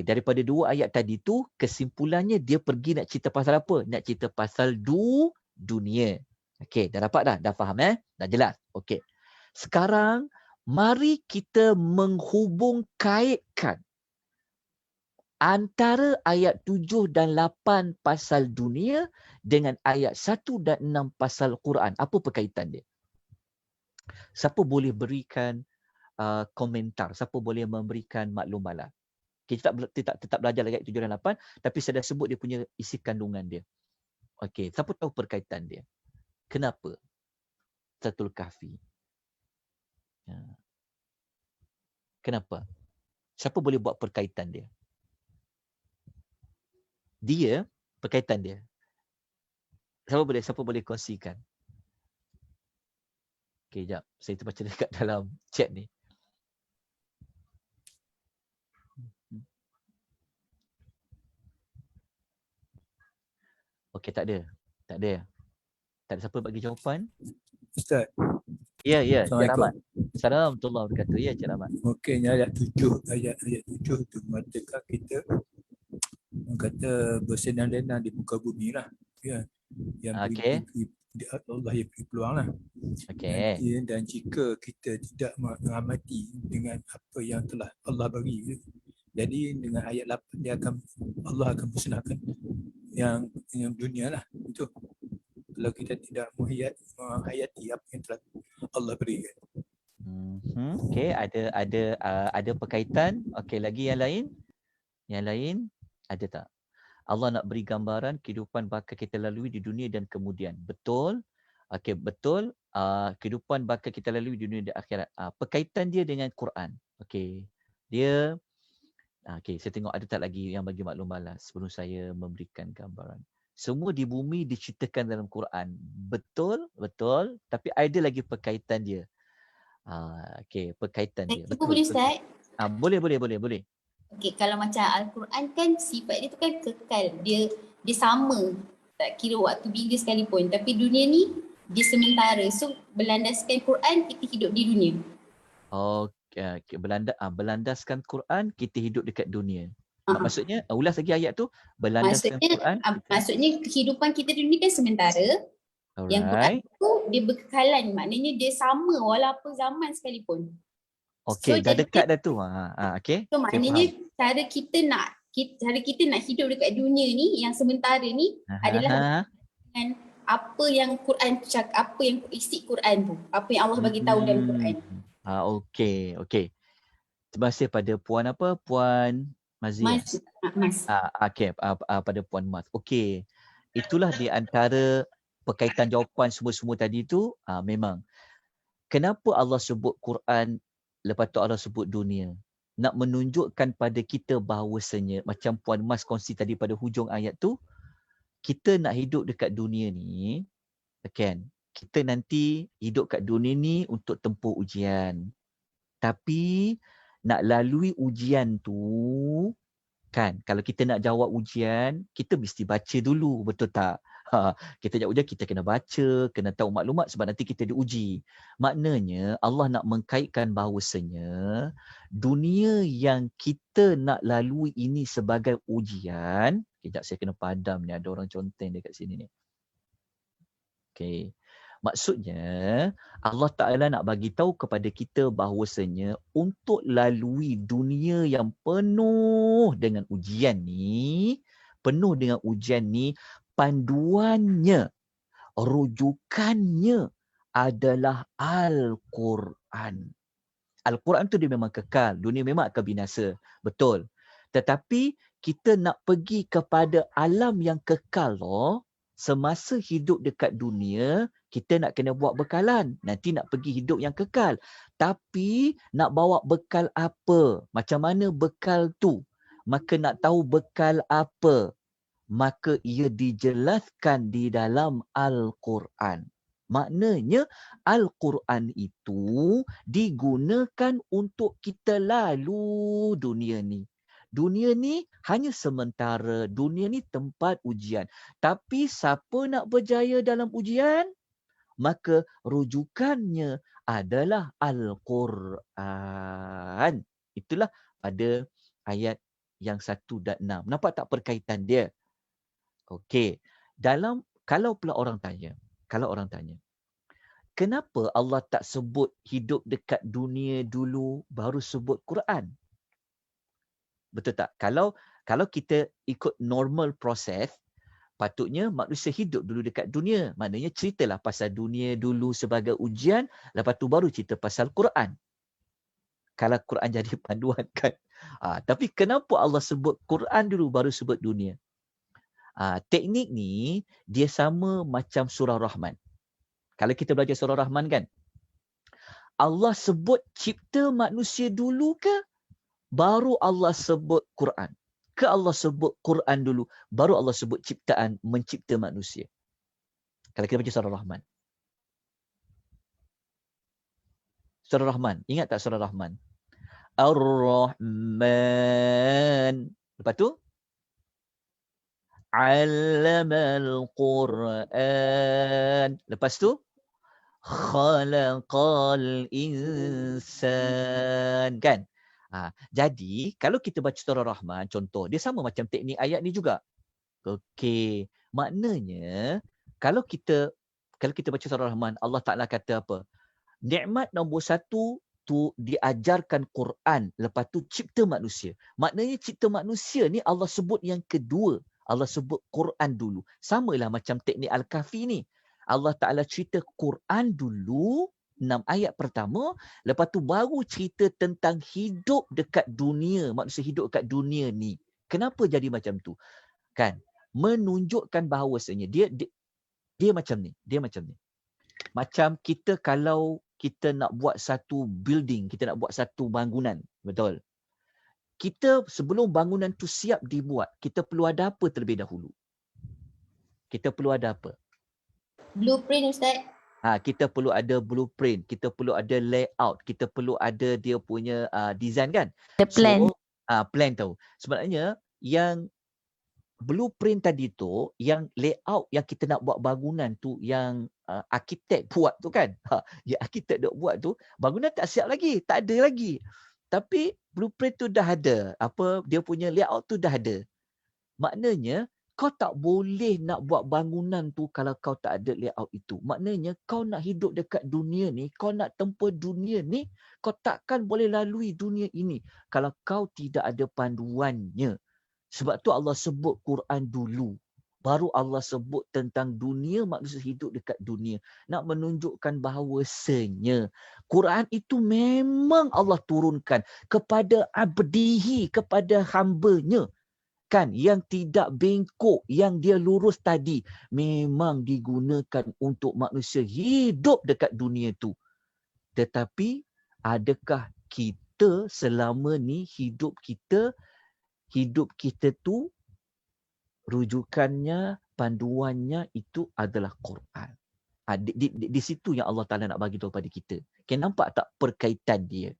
daripada 2 ayat tadi tu, kesimpulannya dia pergi nak cerita pasal apa? Nak cerita pasal dunia. Okey, dah dapat dah? Dah faham Dah jelas? Okey. Sekarang, mari kita menghubung kaitkan antara ayat 7 dan 8 pasal dunia dengan ayat 1 dan 6 pasal Quran. Apa perkaitan dia? Siapa boleh berikan komentar? Siapa boleh memberikan maklumat? Kita tetap belajar lagi ayat 7 dan 8, tapi saya dah sebut dia punya isi kandungan dia. Okey, siapa tahu perkaitan dia? Kenapa? Suratul Kahfi. Kenapa? Siapa boleh buat perkaitan dia? Perkaitan dia. Siapa boleh kongsikan? Okey, jap. Saya terbaca dekat dalam chat ni. Okey, tak ada. Tak ada siapa bagi jawapan? Ustaz. Ya. Assalamualaikum. Cik Rahmat. Assalamualaikum warahmatullahi wabarakatuh. Ya, Cik Rahmat. Okey, ayat 7 tu mengatakan kita kata bersenang-lenang di muka bumi lah. Ya. Yang Allah yang beri peluang lah. Okey. Dan jika kita tidak mengamati dengan apa yang telah Allah bagi, jadi dengan ayat 8 Allah akan musnahkan yang dunia lah. Itu kalau kita tidak menghayati apa yang telah Allah berikan. Okey, ada perkaitan. Okey, lagi yang lain? Yang lain ada tak? Allah nak beri gambaran kehidupan bakal kita lalui di dunia dan kemudian. Betul? Okey, betul. Kehidupan bakal kita lalui di dunia dan akhirat. Perkaitan dia dengan Quran. Okey. Dia okey, saya tengok ada tak lagi yang bagi maklumat sebelum saya memberikan gambaran. Semua di bumi diceritakan dalam Quran. Betul, tapi ada lagi perkaitan dia. Okey, perkaitan dia. Cuba Betul. boleh Ustaz? Boleh. Okey, kalau macam Al-Quran kan sifat dia tu kan kekal. Dia sama. Tak kira waktu bila sekalipun. Tapi dunia ni dia sementara. So berlandaskan Quran kita hidup di dunia. Okey, berlandaskan Quran, kita hidup dekat dunia. Maksudnya, ulas lagi ayat tu, berlandaskan Quran. Maksudnya kehidupan kita di dunia kan sementara. Yang Quran tu dia berkekalan. Maknanya dia sama walaupun zaman sekalipun. Okey, dah dekat dah tu. Okey. So maknanya cara kita nak hidup dekat dunia ni yang sementara ni adalah dengan apa yang Quran cakap, apa yang isi Quran tu, apa yang Allah bagi tahu dalam Quran. Okey. Terima kasih pada Puan Mazia. Mas. Okey, pada Puan Mas. Okey. Itulah di antara perkaitan jawapan semua tadi tu, memang. Kenapa Allah sebut Quran, lepas tu Allah sebut dunia? Nak menunjukkan pada kita bahawasanya, macam Puan Mas kongsi tadi pada hujung ayat tu, kita nak hidup dekat dunia ni, kan? Kita nanti hidup kat dunia ni untuk tempuh ujian. Tapi nak lalui ujian tu, kan, kalau kita nak jawab ujian, kita mesti baca dulu, betul tak? Kita jawab ujian, kita kena baca, kena tahu maklumat sebab nanti kita diuji. Maknanya Allah nak mengkaitkan bahawasanya dunia yang kita nak lalui ini sebagai ujian. Kejap saya kena padam ni, ada orang conteng dekat sini ni. Okey. Maksudnya Allah Ta'ala nak bagi tahu kepada kita bahawasanya untuk lalui dunia yang penuh dengan ujian ni, panduannya, rujukannya adalah Al-Quran. Al-Quran tu dia memang kekal, dunia memang akan binasa, betul. Tetapi kita nak pergi kepada alam yang kekal loh. Semasa hidup dekat dunia, kita nak kena buat bekalan. Nanti nak pergi hidup yang kekal. Tapi nak bawa bekal apa? Macam mana bekal tu? Maka nak tahu bekal apa? Maka ia dijelaskan di dalam Al-Quran. Maknanya Al-Quran itu digunakan untuk kita lalu dunia ni. Dunia ni hanya sementara. Dunia ni tempat ujian. Tapi siapa nak berjaya dalam ujian? Maka rujukannya adalah Al-Quran. Itulah pada ayat yang 1 dan 6. Nampak tak perkaitan dia? Okey. Kalau pula orang tanya, kenapa Allah tak sebut hidup dekat dunia dulu baru sebut Quran? Betul tak? Kalau kita ikut normal proses, patutnya manusia hidup dulu dekat dunia. Maknanya ceritalah pasal dunia dulu sebagai ujian, lepas tu baru cerita pasal Quran. Kalau Quran jadi panduan kan. Tapi kenapa Allah sebut Quran dulu baru sebut dunia? Teknik ni dia sama macam surah Rahman. Kalau kita belajar surah Rahman kan, Allah sebut cipta manusia dulu ke baru Allah sebut Quran? Ke Allah sebut Quran dulu baru Allah sebut mencipta manusia? Kalau kita baca surah Rahman. Surah Rahman, ingat tak surah Rahman? Ar-Rahman. Lepas tu Allamal Quran. Lepas tu Khalaqal Insan. Kan? Jadi, kalau kita baca surah Rahman, contoh, dia sama macam teknik ayat ni juga. Okey. Maknanya, kalau kita baca surah Rahman, Allah Ta'ala kata apa? Nikmat nombor 1 tu diajarkan Quran, lepas tu cipta manusia. Maknanya cipta manusia ni Allah sebut yang kedua. Allah sebut Quran dulu. Samalah macam teknik Al-Kahfi ni. Allah Ta'ala cerita Quran dulu, 6 ayat pertama, lepas tu baru cerita tentang hidup dekat dunia, manusia hidup dekat dunia ni. Kenapa jadi macam tu? Kan? Menunjukkan bahawasanya dia macam ni. Macam kita kalau kita nak buat satu building, kita nak buat satu bangunan, betul? Kita sebelum bangunan tu siap dibuat, kita perlu ada apa terlebih dahulu? Kita perlu ada apa? Blueprint Ustaz. Kita perlu ada blueprint, kita perlu ada layout, kita perlu ada dia punya design kan. The plan. So plan tu. Sebenarnya yang blueprint tadi tu, yang layout yang kita nak buat bangunan tu, yang arkitek buat tu kan. Yang arkitek dok buat tu, bangunan tak siap lagi, tak ada lagi. Tapi blueprint tu dah ada. Dia punya layout tu dah ada. Maknanya kau tak boleh nak buat bangunan tu kalau kau tak ada layout itu. Maknanya kau nak hidup dekat dunia ni, kau nak tempuh dunia ni, kau takkan boleh lalui dunia ini kalau kau tidak ada panduannya. Sebab tu Allah sebut Quran dulu. Baru Allah sebut tentang dunia, manusia hidup dekat dunia. Nak menunjukkan bahawasanya Quran itu memang Allah turunkan kepada abdihi, kepada hambanya. Kan, yang tidak bengkok, yang dia lurus tadi, memang digunakan untuk manusia hidup dekat dunia tu. Tetapi adakah kita selama ni hidup kita tu rujukannya, panduannya itu adalah Quran. Di situ yang Allah Ta'ala nak bagi tahu pada kita. Okay, nampak tak perkaitan dia?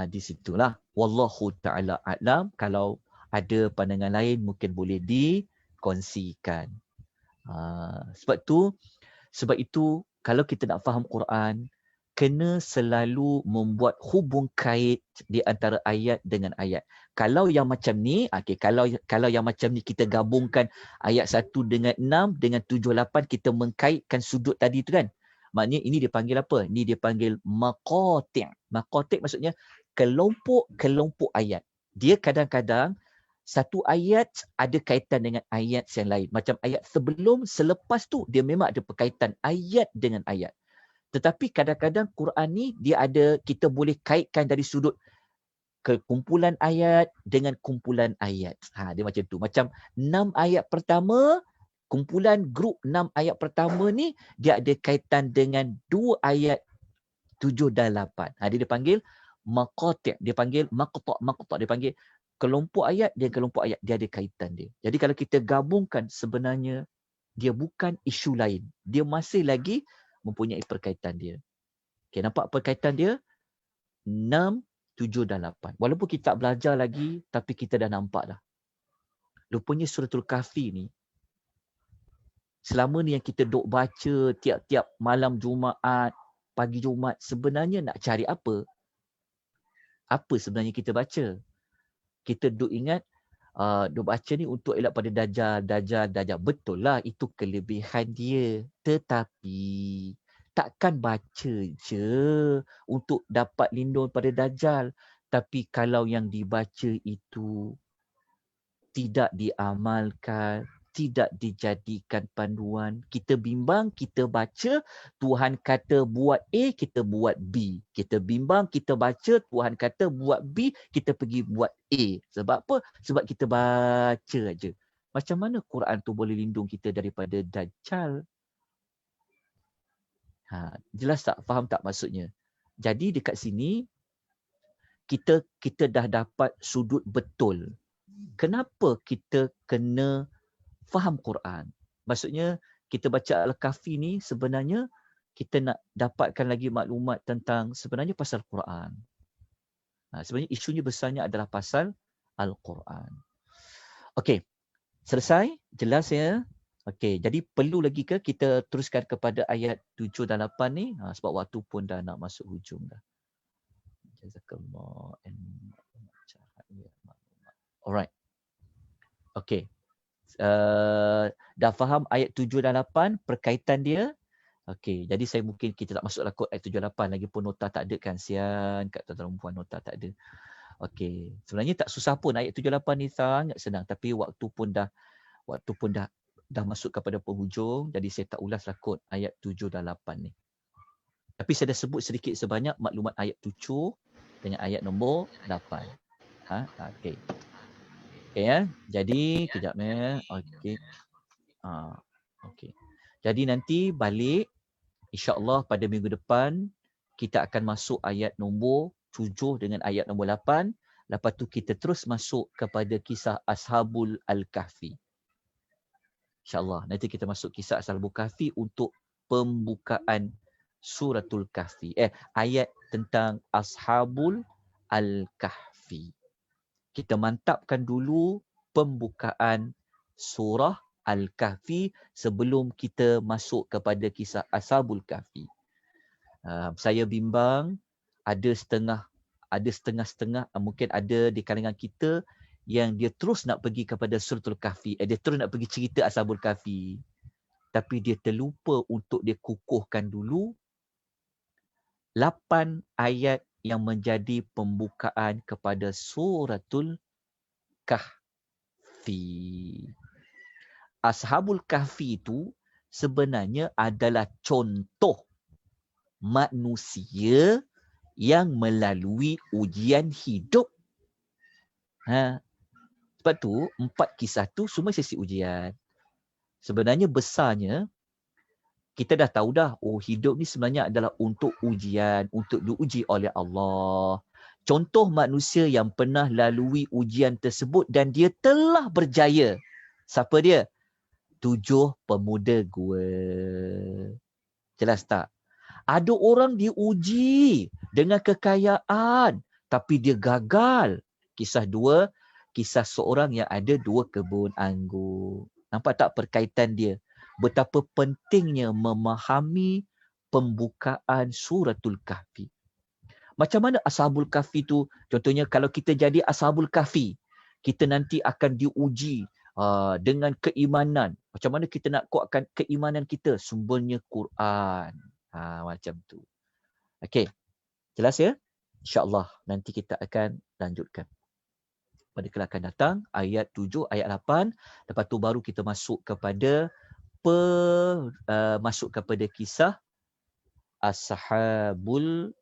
Di situlah. Wallahu ta'ala a'lam. Kalau ada pandangan lain mungkin boleh dikongsikan. Sebab itu kalau kita nak faham Quran, kena selalu membuat hubung kait di antara ayat dengan ayat. Kalau yang macam ni, kalau yang macam ni kita gabungkan ayat 1 dengan 6 dengan 7, 8, kita mengkaitkan sudut tadi tu kan. Maknanya ini dipanggil apa? Ini dipanggil maqati'. Maqati' maksudnya kelompok-kelompok ayat. Dia kadang-kadang satu ayat ada kaitan dengan ayat yang lain. Macam ayat sebelum, selepas tu dia memang ada perkaitan ayat dengan ayat. Tetapi kadang-kadang Quran ni dia ada, kita boleh kaitkan dari sudut kumpulan ayat dengan kumpulan ayat. Dia macam tu. Macam 6 ayat pertama, kumpulan grup 6 ayat pertama ni dia ada kaitan dengan 2 ayat 7 dan 8. Dia dipanggil maqati', dia panggil maqta', dia panggil kelompok ayat dia ada kaitan dia. Jadi kalau kita gabungkan, sebenarnya dia bukan isu lain. Dia masih lagi mempunyai perkaitan dia. Okay, nampak perkaitan dia? 6, 7 dan 8. Walaupun kita tak belajar lagi, tapi kita dah nampak dah. Rupanya suratul Kahfi ni, selama ni yang kita duk baca tiap-tiap malam Jumaat, pagi Jumaat, sebenarnya nak cari apa? Apa sebenarnya kita baca? Kita duk ingat, duk baca ni untuk elak pada Dajjal. Betul lah, itu kelebihan dia. Tetapi takkan baca je untuk dapat lindung pada Dajjal. Tapi kalau yang dibaca itu tidak diamalkan, tidak dijadikan panduan, kita bimbang, kita baca, Tuhan kata buat A, kita buat B. Kita bimbang, kita baca, Tuhan kata buat B, kita pergi buat A. Sebab apa? Sebab kita baca aja. Macam mana Quran tu boleh lindung kita daripada Dajjal? Jelas tak? Faham tak maksudnya? Jadi dekat sini, kita dah dapat sudut betul. Kenapa kita kena faham Quran? Maksudnya kita baca Al-Kahfi ni sebenarnya kita nak dapatkan lagi maklumat tentang sebenarnya pasal Quran. Sebenarnya isunya besarnya adalah pasal Al-Quran. Okey, selesai? Jelas ya? Okey, jadi perlu lagi ke kita teruskan kepada ayat 7 dan 8 ni? Sebab waktu pun dah nak masuk hujung dah. Jazakallah. Alright. Okey. Dah faham ayat 7 dan 8 perkaitan dia. Okey, jadi saya mungkin kita tak masuklah kod ayat 7 dan 8, lagipun nota tak ada kan, sian kat tuan-tuan perempuan nota tak ada. Okey, sebenarnya tak susah pun, ayat 7 dan 8 ni sangat senang, tapi waktu pun dah masuk kepada penghujung, jadi saya tak ulaslah kod ayat 7 dan 8 ni. Tapi saya dah sebut sedikit sebanyak maklumat ayat 7 dengan ayat nombor 8. Okey. Okey ya. Jadi kejap ya. Okey. Okey. Jadi nanti balik insya-Allah pada minggu depan kita akan masuk ayat nombor 7 dengan ayat nombor 8. Lepas tu kita terus masuk kepada kisah Ashabul Al-Kahfi. InsyaAllah nanti kita masuk kisah Ashabul Kahfi untuk pembukaan suratul kahfi. Ayat tentang Ashabul Al-Kahfi. Kita mantapkan dulu pembukaan surah Al-Kahfi sebelum kita masuk kepada kisah Ashabul Kahfi. Saya bimbang ada setengah-setengah, mungkin ada di kalangan kita yang dia terus nak pergi kepada suratul Kahfi, dia terus nak pergi cerita Ashabul Kahfi. Tapi dia terlupa untuk dia kukuhkan dulu 8 ayat yang menjadi pembukaan kepada suratul Kahfi. Ashabul Kahfi itu sebenarnya adalah contoh manusia yang melalui ujian hidup. Sebab tu 4 kisah tu semua sesi ujian. Sebenarnya besarnya kita dah tahu dah, hidup ni sebenarnya adalah untuk ujian, untuk diuji oleh Allah. Contoh manusia yang pernah lalui ujian tersebut dan dia telah berjaya. Siapa dia? 7 pemuda gua. Jelas tak? Ada orang diuji dengan kekayaan tapi dia gagal. Kisah 2, kisah seorang yang ada 2 kebun anggur. Nampak tak perkaitan dia? Betapa pentingnya memahami pembukaan suratul Kahfi. Macam mana Ashabul Kahfi tu? Contohnya kalau kita jadi Ashabul Kahfi, kita nanti akan diuji dengan keimanan. Macam mana kita nak kuatkan keimanan kita? Sumbernya Quran. Macam tu. Okey. Jelas ya? InsyaAllah nanti kita akan lanjutkan. Pada kelak akan datang, ayat 7, ayat 8. Lepas tu baru kita masuk kepada kisah Ashabul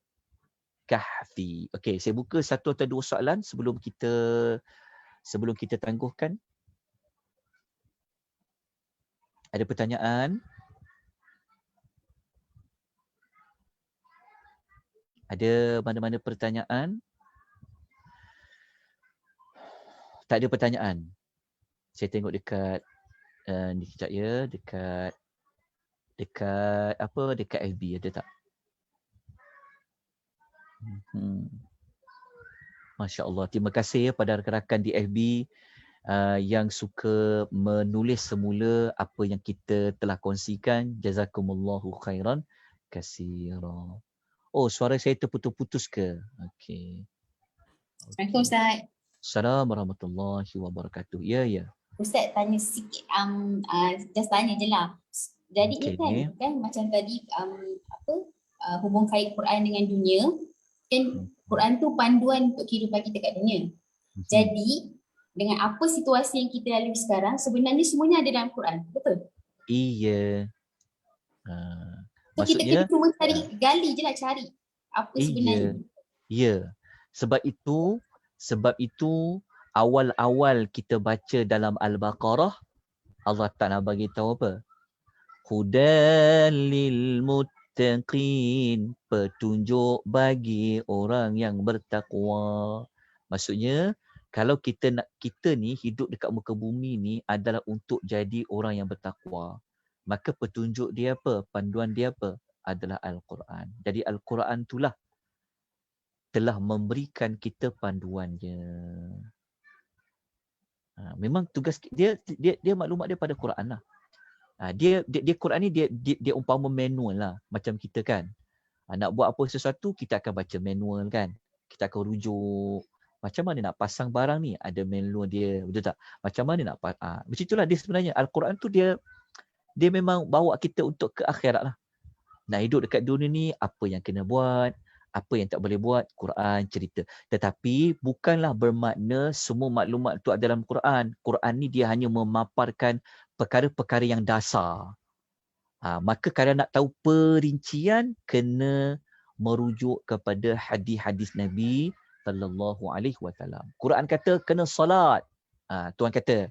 Kahfi. Okey, saya buka 1 atau 2 soalan sebelum kita tangguhkan. Ada pertanyaan? Ada mana-mana pertanyaan? Tak ada pertanyaan. Saya tengok dekat ni sekejap ya, dekat FB ada tak? Masya Allah. Terima kasih pada rakan-rakan di FB yang suka menulis semula apa yang kita telah kongsikan. Jazakumullahu khairan katsira. Suara saya terputus-putus ke? Okey. Assalamualaikum Ustaz. Assalamualaikum warahmatullahi wabarakatuh. Ya. Ustaz tanya sikit, just tanya je lah. Jadi ni kan macam tadi hubung kait Quran dengan dunia, kan Quran tu panduan untuk kehidupan kita kat dunia. Jadi dengan apa situasi yang kita lalui sekarang, sebenarnya semuanya ada dalam Quran, betul? Iya. So kita kena cuma gali je lah, cari apa sebenarnya. Ya. Sebab itu awal-awal kita baca dalam Al-Baqarah, Allah Ta'ala bagi tahu apa? Hudan lil muttaqin, petunjuk bagi orang yang bertakwa. Maksudnya kalau kita ni hidup dekat muka bumi ni adalah untuk jadi orang yang bertakwa. Maka petunjuk dia apa? Panduan dia apa? Adalah Al-Quran. Jadi Al-Quran itulah telah memberikan kita panduannya. Memang tugas dia maklumat dia pada Quran lah. Dia Quran ni dia umpama manual lah, macam kita kan. Nak buat apa sesuatu kita akan baca manual kan. Kita akan rujuk macam mana nak pasang barang ni, ada manual dia, betul tak? Macam mana nak macam itulah dia sebenarnya. Al-Quran tu dia memang bawa kita untuk ke akhirat lah. Nak hidup dekat dunia ni, apa yang kena buat, apa yang tak boleh buat, Quran cerita. Tetapi bukanlah bermakna semua maklumat itu ada dalam Quran. Quran ni dia hanya memaparkan perkara-perkara yang dasar. Maka kalau nak tahu perincian, kena merujuk kepada hadis-hadis Nabi sallallahu alaihi wasallam. Quran kata kena solat. Tuhan kata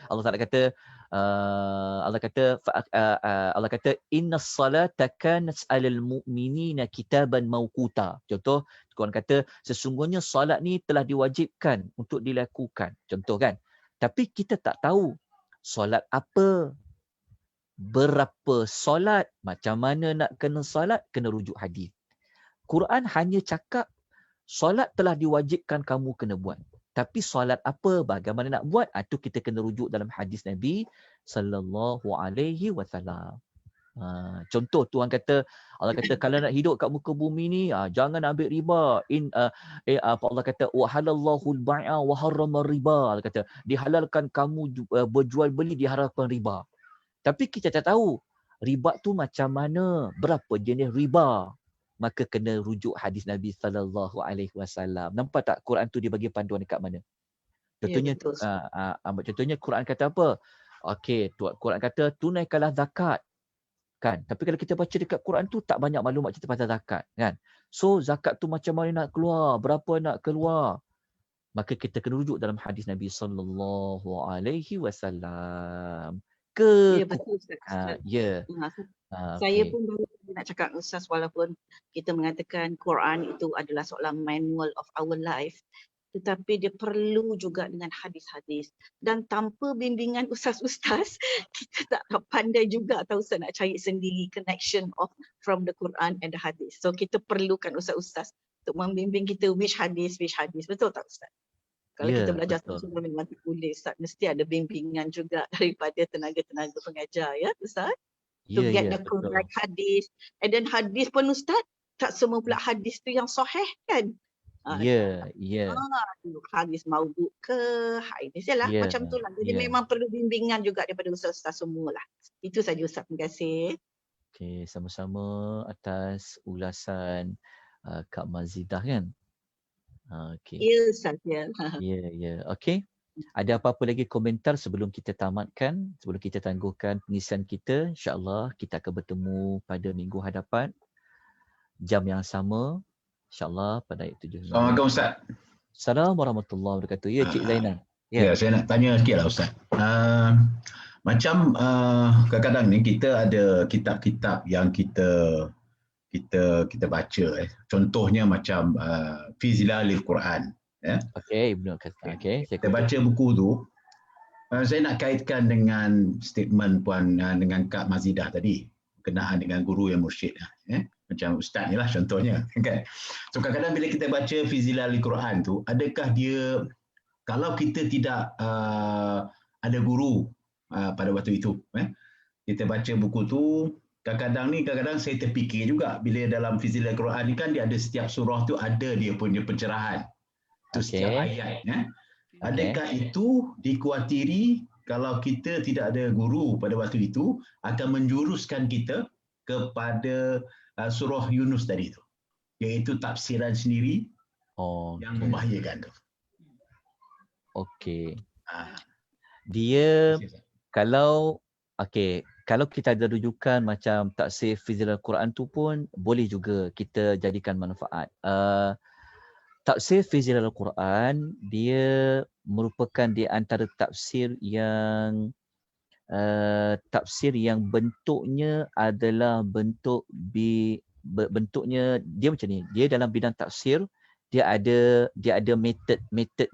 Allah Taala kata Allah kata innas salata kanat 'alal mu'minina kitaban mawquta. Contoh, Quran kata sesungguhnya solat ni telah diwajibkan untuk dilakukan. Contoh kan. Tapi kita tak tahu solat apa. berapa solat, macam mana nak kena solat, kena rujuk hadis. Quran hanya cakap solat telah diwajibkan kamu kena buat. Tapi solat apa, bagaimana nak buat, itu kita kena rujuk dalam hadis Nabi sallallahu alaihi wasallam. Contoh Tuhan kata, Allah kata kalau nak hidup kat muka bumi ni, jangan ambil riba. Allah kata wa halallahu al-bai'a wa harrama riba. Allah kata dihalalkan kamu berjual beli, diharamkan riba. Tapi kita tak tahu riba tu macam mana, berapa jenis riba. Maka kena rujuk hadis Nabi sallallahu alaihi wasallam. Nampak tak Quran tu dia bagi panduan dekat mana? Contohnya contohnya Quran kata apa? Okey, Quran kata tunaikanlah zakat. Kan? Tapi kalau kita baca dekat Quran tu tak banyak maklumat cerita pasal zakat, kan? So zakat tu macam mana nak keluar, berapa nak keluar? Maka kita kena rujuk dalam hadis Nabi sallallahu alaihi wasallam. Ya, betul Ustaz. Okay. Saya pun baru nak cakap Ustaz, walaupun kita mengatakan Quran itu adalah seolah manual of our life, tetapi dia perlu juga dengan hadis-hadis. Dan tanpa bimbingan ustaz-ustaz, kita tak pandai juga atau Ustaz nak cari sendiri connection of from the Quran and the hadis. So kita perlukan ustaz-ustaz untuk membimbing kita which hadis. Betul tak Ustaz? Kalau kita belajar sudah memang boleh Ustaz, mesti ada bimbingan juga daripada tenaga-tenaga pengajar, ya Ustaz? To get the correct hadis. And then hadis pun Ustaz, tak semua pula hadis tu yang sahih kan? Hadis maudhu ke, hadis lah macam tu lah. Jadi memang perlu bimbingan juga daripada ustaz-ustaz semua lah. Itu saja Ustaz, terima kasih. Okay, sama-sama atas ulasan Kak Mazidah kan. Okay. Ya Ustaz, ya. Okay. Ada apa-apa lagi komentar sebelum kita tamatkan, sebelum kita tangguhkan pengisian kita? InsyaAllah kita akan bertemu pada minggu hadapan. Jam yang sama. InsyaAllah pada ayat 7. Assalamualaikum Ustaz. Assalamualaikum warahmatullahi wabarakatuh. Ya Cik Zainal. Ya, saya nak tanya sikit lah Ustaz. Macam kadang-kadang ni kita ada kitab-kitab yang kita baca. Contohnya macam Fi Zilalil Quran. Okey, Ibnu Katsir. Okey, kita baca buku tu. Saya nak kaitkan dengan statement Puan dengan Kak Mazidah tadi. Berkenaan dengan guru yang mursyid. Macam ustaz ni lah contohnya, kan? So kadang-kadang bila kita baca Fi Zilalil Quran tu, adakah dia, kalau kita tidak ada guru pada waktu itu, kita baca buku tu, kadang-kadang saya terfikir juga bila dalam Fi Zilalil Quran ni kan dia ada setiap surah tu ada dia punya pencerahan. Tu setiap ayat. Adakah itu dikuatiri kalau kita tidak ada guru pada waktu itu akan menjuruskan kita kepada surah Yunus tadi tu, iaitu tafsiran sendiri yang membahayakan tu. Okey. Dia kalau kita ada rujukan macam tafsir Fi Zilalil Quran tu pun boleh juga kita jadikan manfaat. Tafsir Fi Zilalil Quran dia merupakan di antara tafsir yang bentuknya adalah bentuknya dia macam ni. Dia dalam bidang tafsir dia ada metod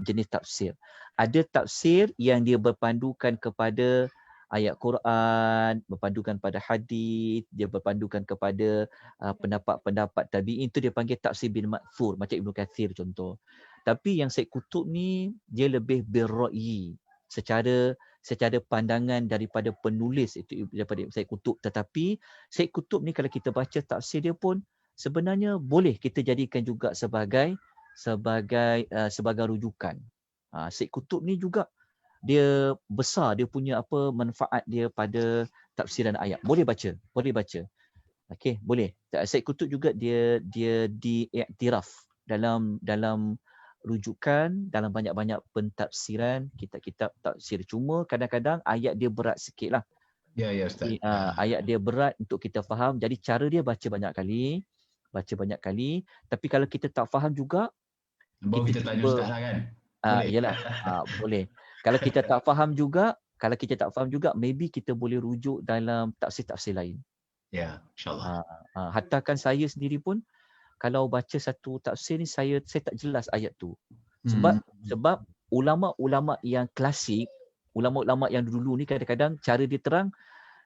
jenis tafsir. Ada tafsir yang dia berpandukan kepada ayat Quran, berpandukan pada hadis, dia berpandukan kepada pendapat-pendapat tabi'in, itu dia panggil tafsir bil ma'thur, macam Ibnu Katsir contoh. Tapi yang Syed Qutb ni dia lebih birra'yi, secara pandangan daripada penulis itu, daripada Syed Qutb. Tetapi Syed Qutb ni kalau kita baca tafsir dia pun sebenarnya boleh kita jadikan juga sebagai rujukan. Syed Qutb ni juga dia besar, dia punya manfaat dia pada tafsiran ayat. Boleh baca. Okey, boleh. Syed Qutb juga dia diiktiraf dalam rujukan dalam banyak-banyak pentafsiran kitab-kitab tafsir. Cuma kadang-kadang ayat dia berat sikitlah. Ya Ustaz. Ayat dia berat untuk kita faham. Jadi cara dia baca banyak kali. Tapi kalau kita tak faham juga, kita tanya Ustaz lah kan. Boleh. Kalau kita tak faham juga, maybe kita boleh rujuk dalam tafsir-tafsir lain. Ya, insya-Allah. Hatta kan saya sendiri pun kalau baca satu tafsir ni saya tak jelas ayat tu. Sebab ulama-ulama yang klasik, ulama-ulama yang dulu ni kadang-kadang cara dia terang,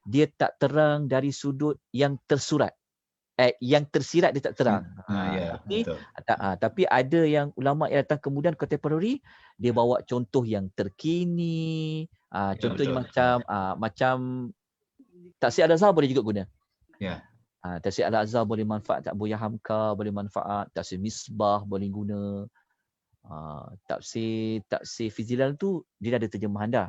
dia tak terang dari sudut yang tersurat. Yang tersirat dia tak terang. Ya, Tapi betul. tapi ada yang ulama yang datang kemudian contemporary, dia bawa contoh yang terkini. Contohnya betul. macam Tafsir Al-Azhar boleh juga guna. Ya. Tafsir Al-Azhar boleh manfaat, Buya Hamka boleh manfaat, Tafsir Misbah boleh guna. Tafsir Fizilal tu dia dah ada terjemahan dah.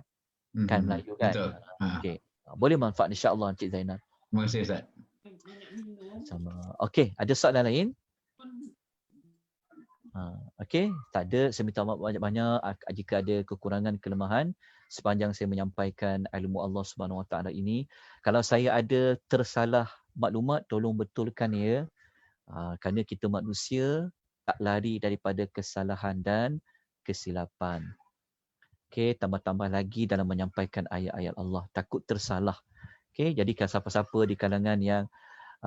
Kan Melayu kan. Betul. Okey. Boleh manfaat insya-Allah Encik Zainal. Terima kasih Ustaz. Sama. Okey, ada soalan lain? Okey, tak ada. Saya minta maaf banyak-banyak jika ada kekurangan, kelemahan sepanjang saya menyampaikan ilmu Allah Subhanahu Wa Taala ini. Kalau saya ada tersalah maklumat, tolong betulkan ya. Kerana kita manusia tak lari daripada kesalahan dan kesilapan. Okey, tambah-tambah lagi dalam menyampaikan ayat-ayat Allah. Takut tersalah. Okey, jadi kalau siapa-siapa di kalangan yang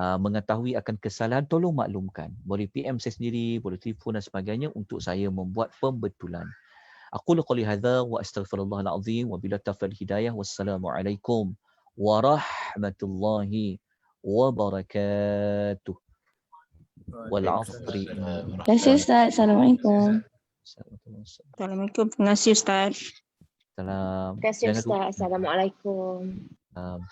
mengetahui akan kesalahan, tolong maklumkan. Boleh PM saya sendiri, boleh telefon dan sebagainya untuk saya membuat pembetulan. Aku qouli hadza wa astaghfirullahal azim wa billahi taufiq hidayah. Wassalamualaikum warahmatullahi wabarakatuh. Wal 'asri. Terima kasih Ustaz. Assalamualaikum. Assalamualaikum. Terima kasih Ustaz. Salam. Terima kasih Ustaz. Assalamualaikum. Salam.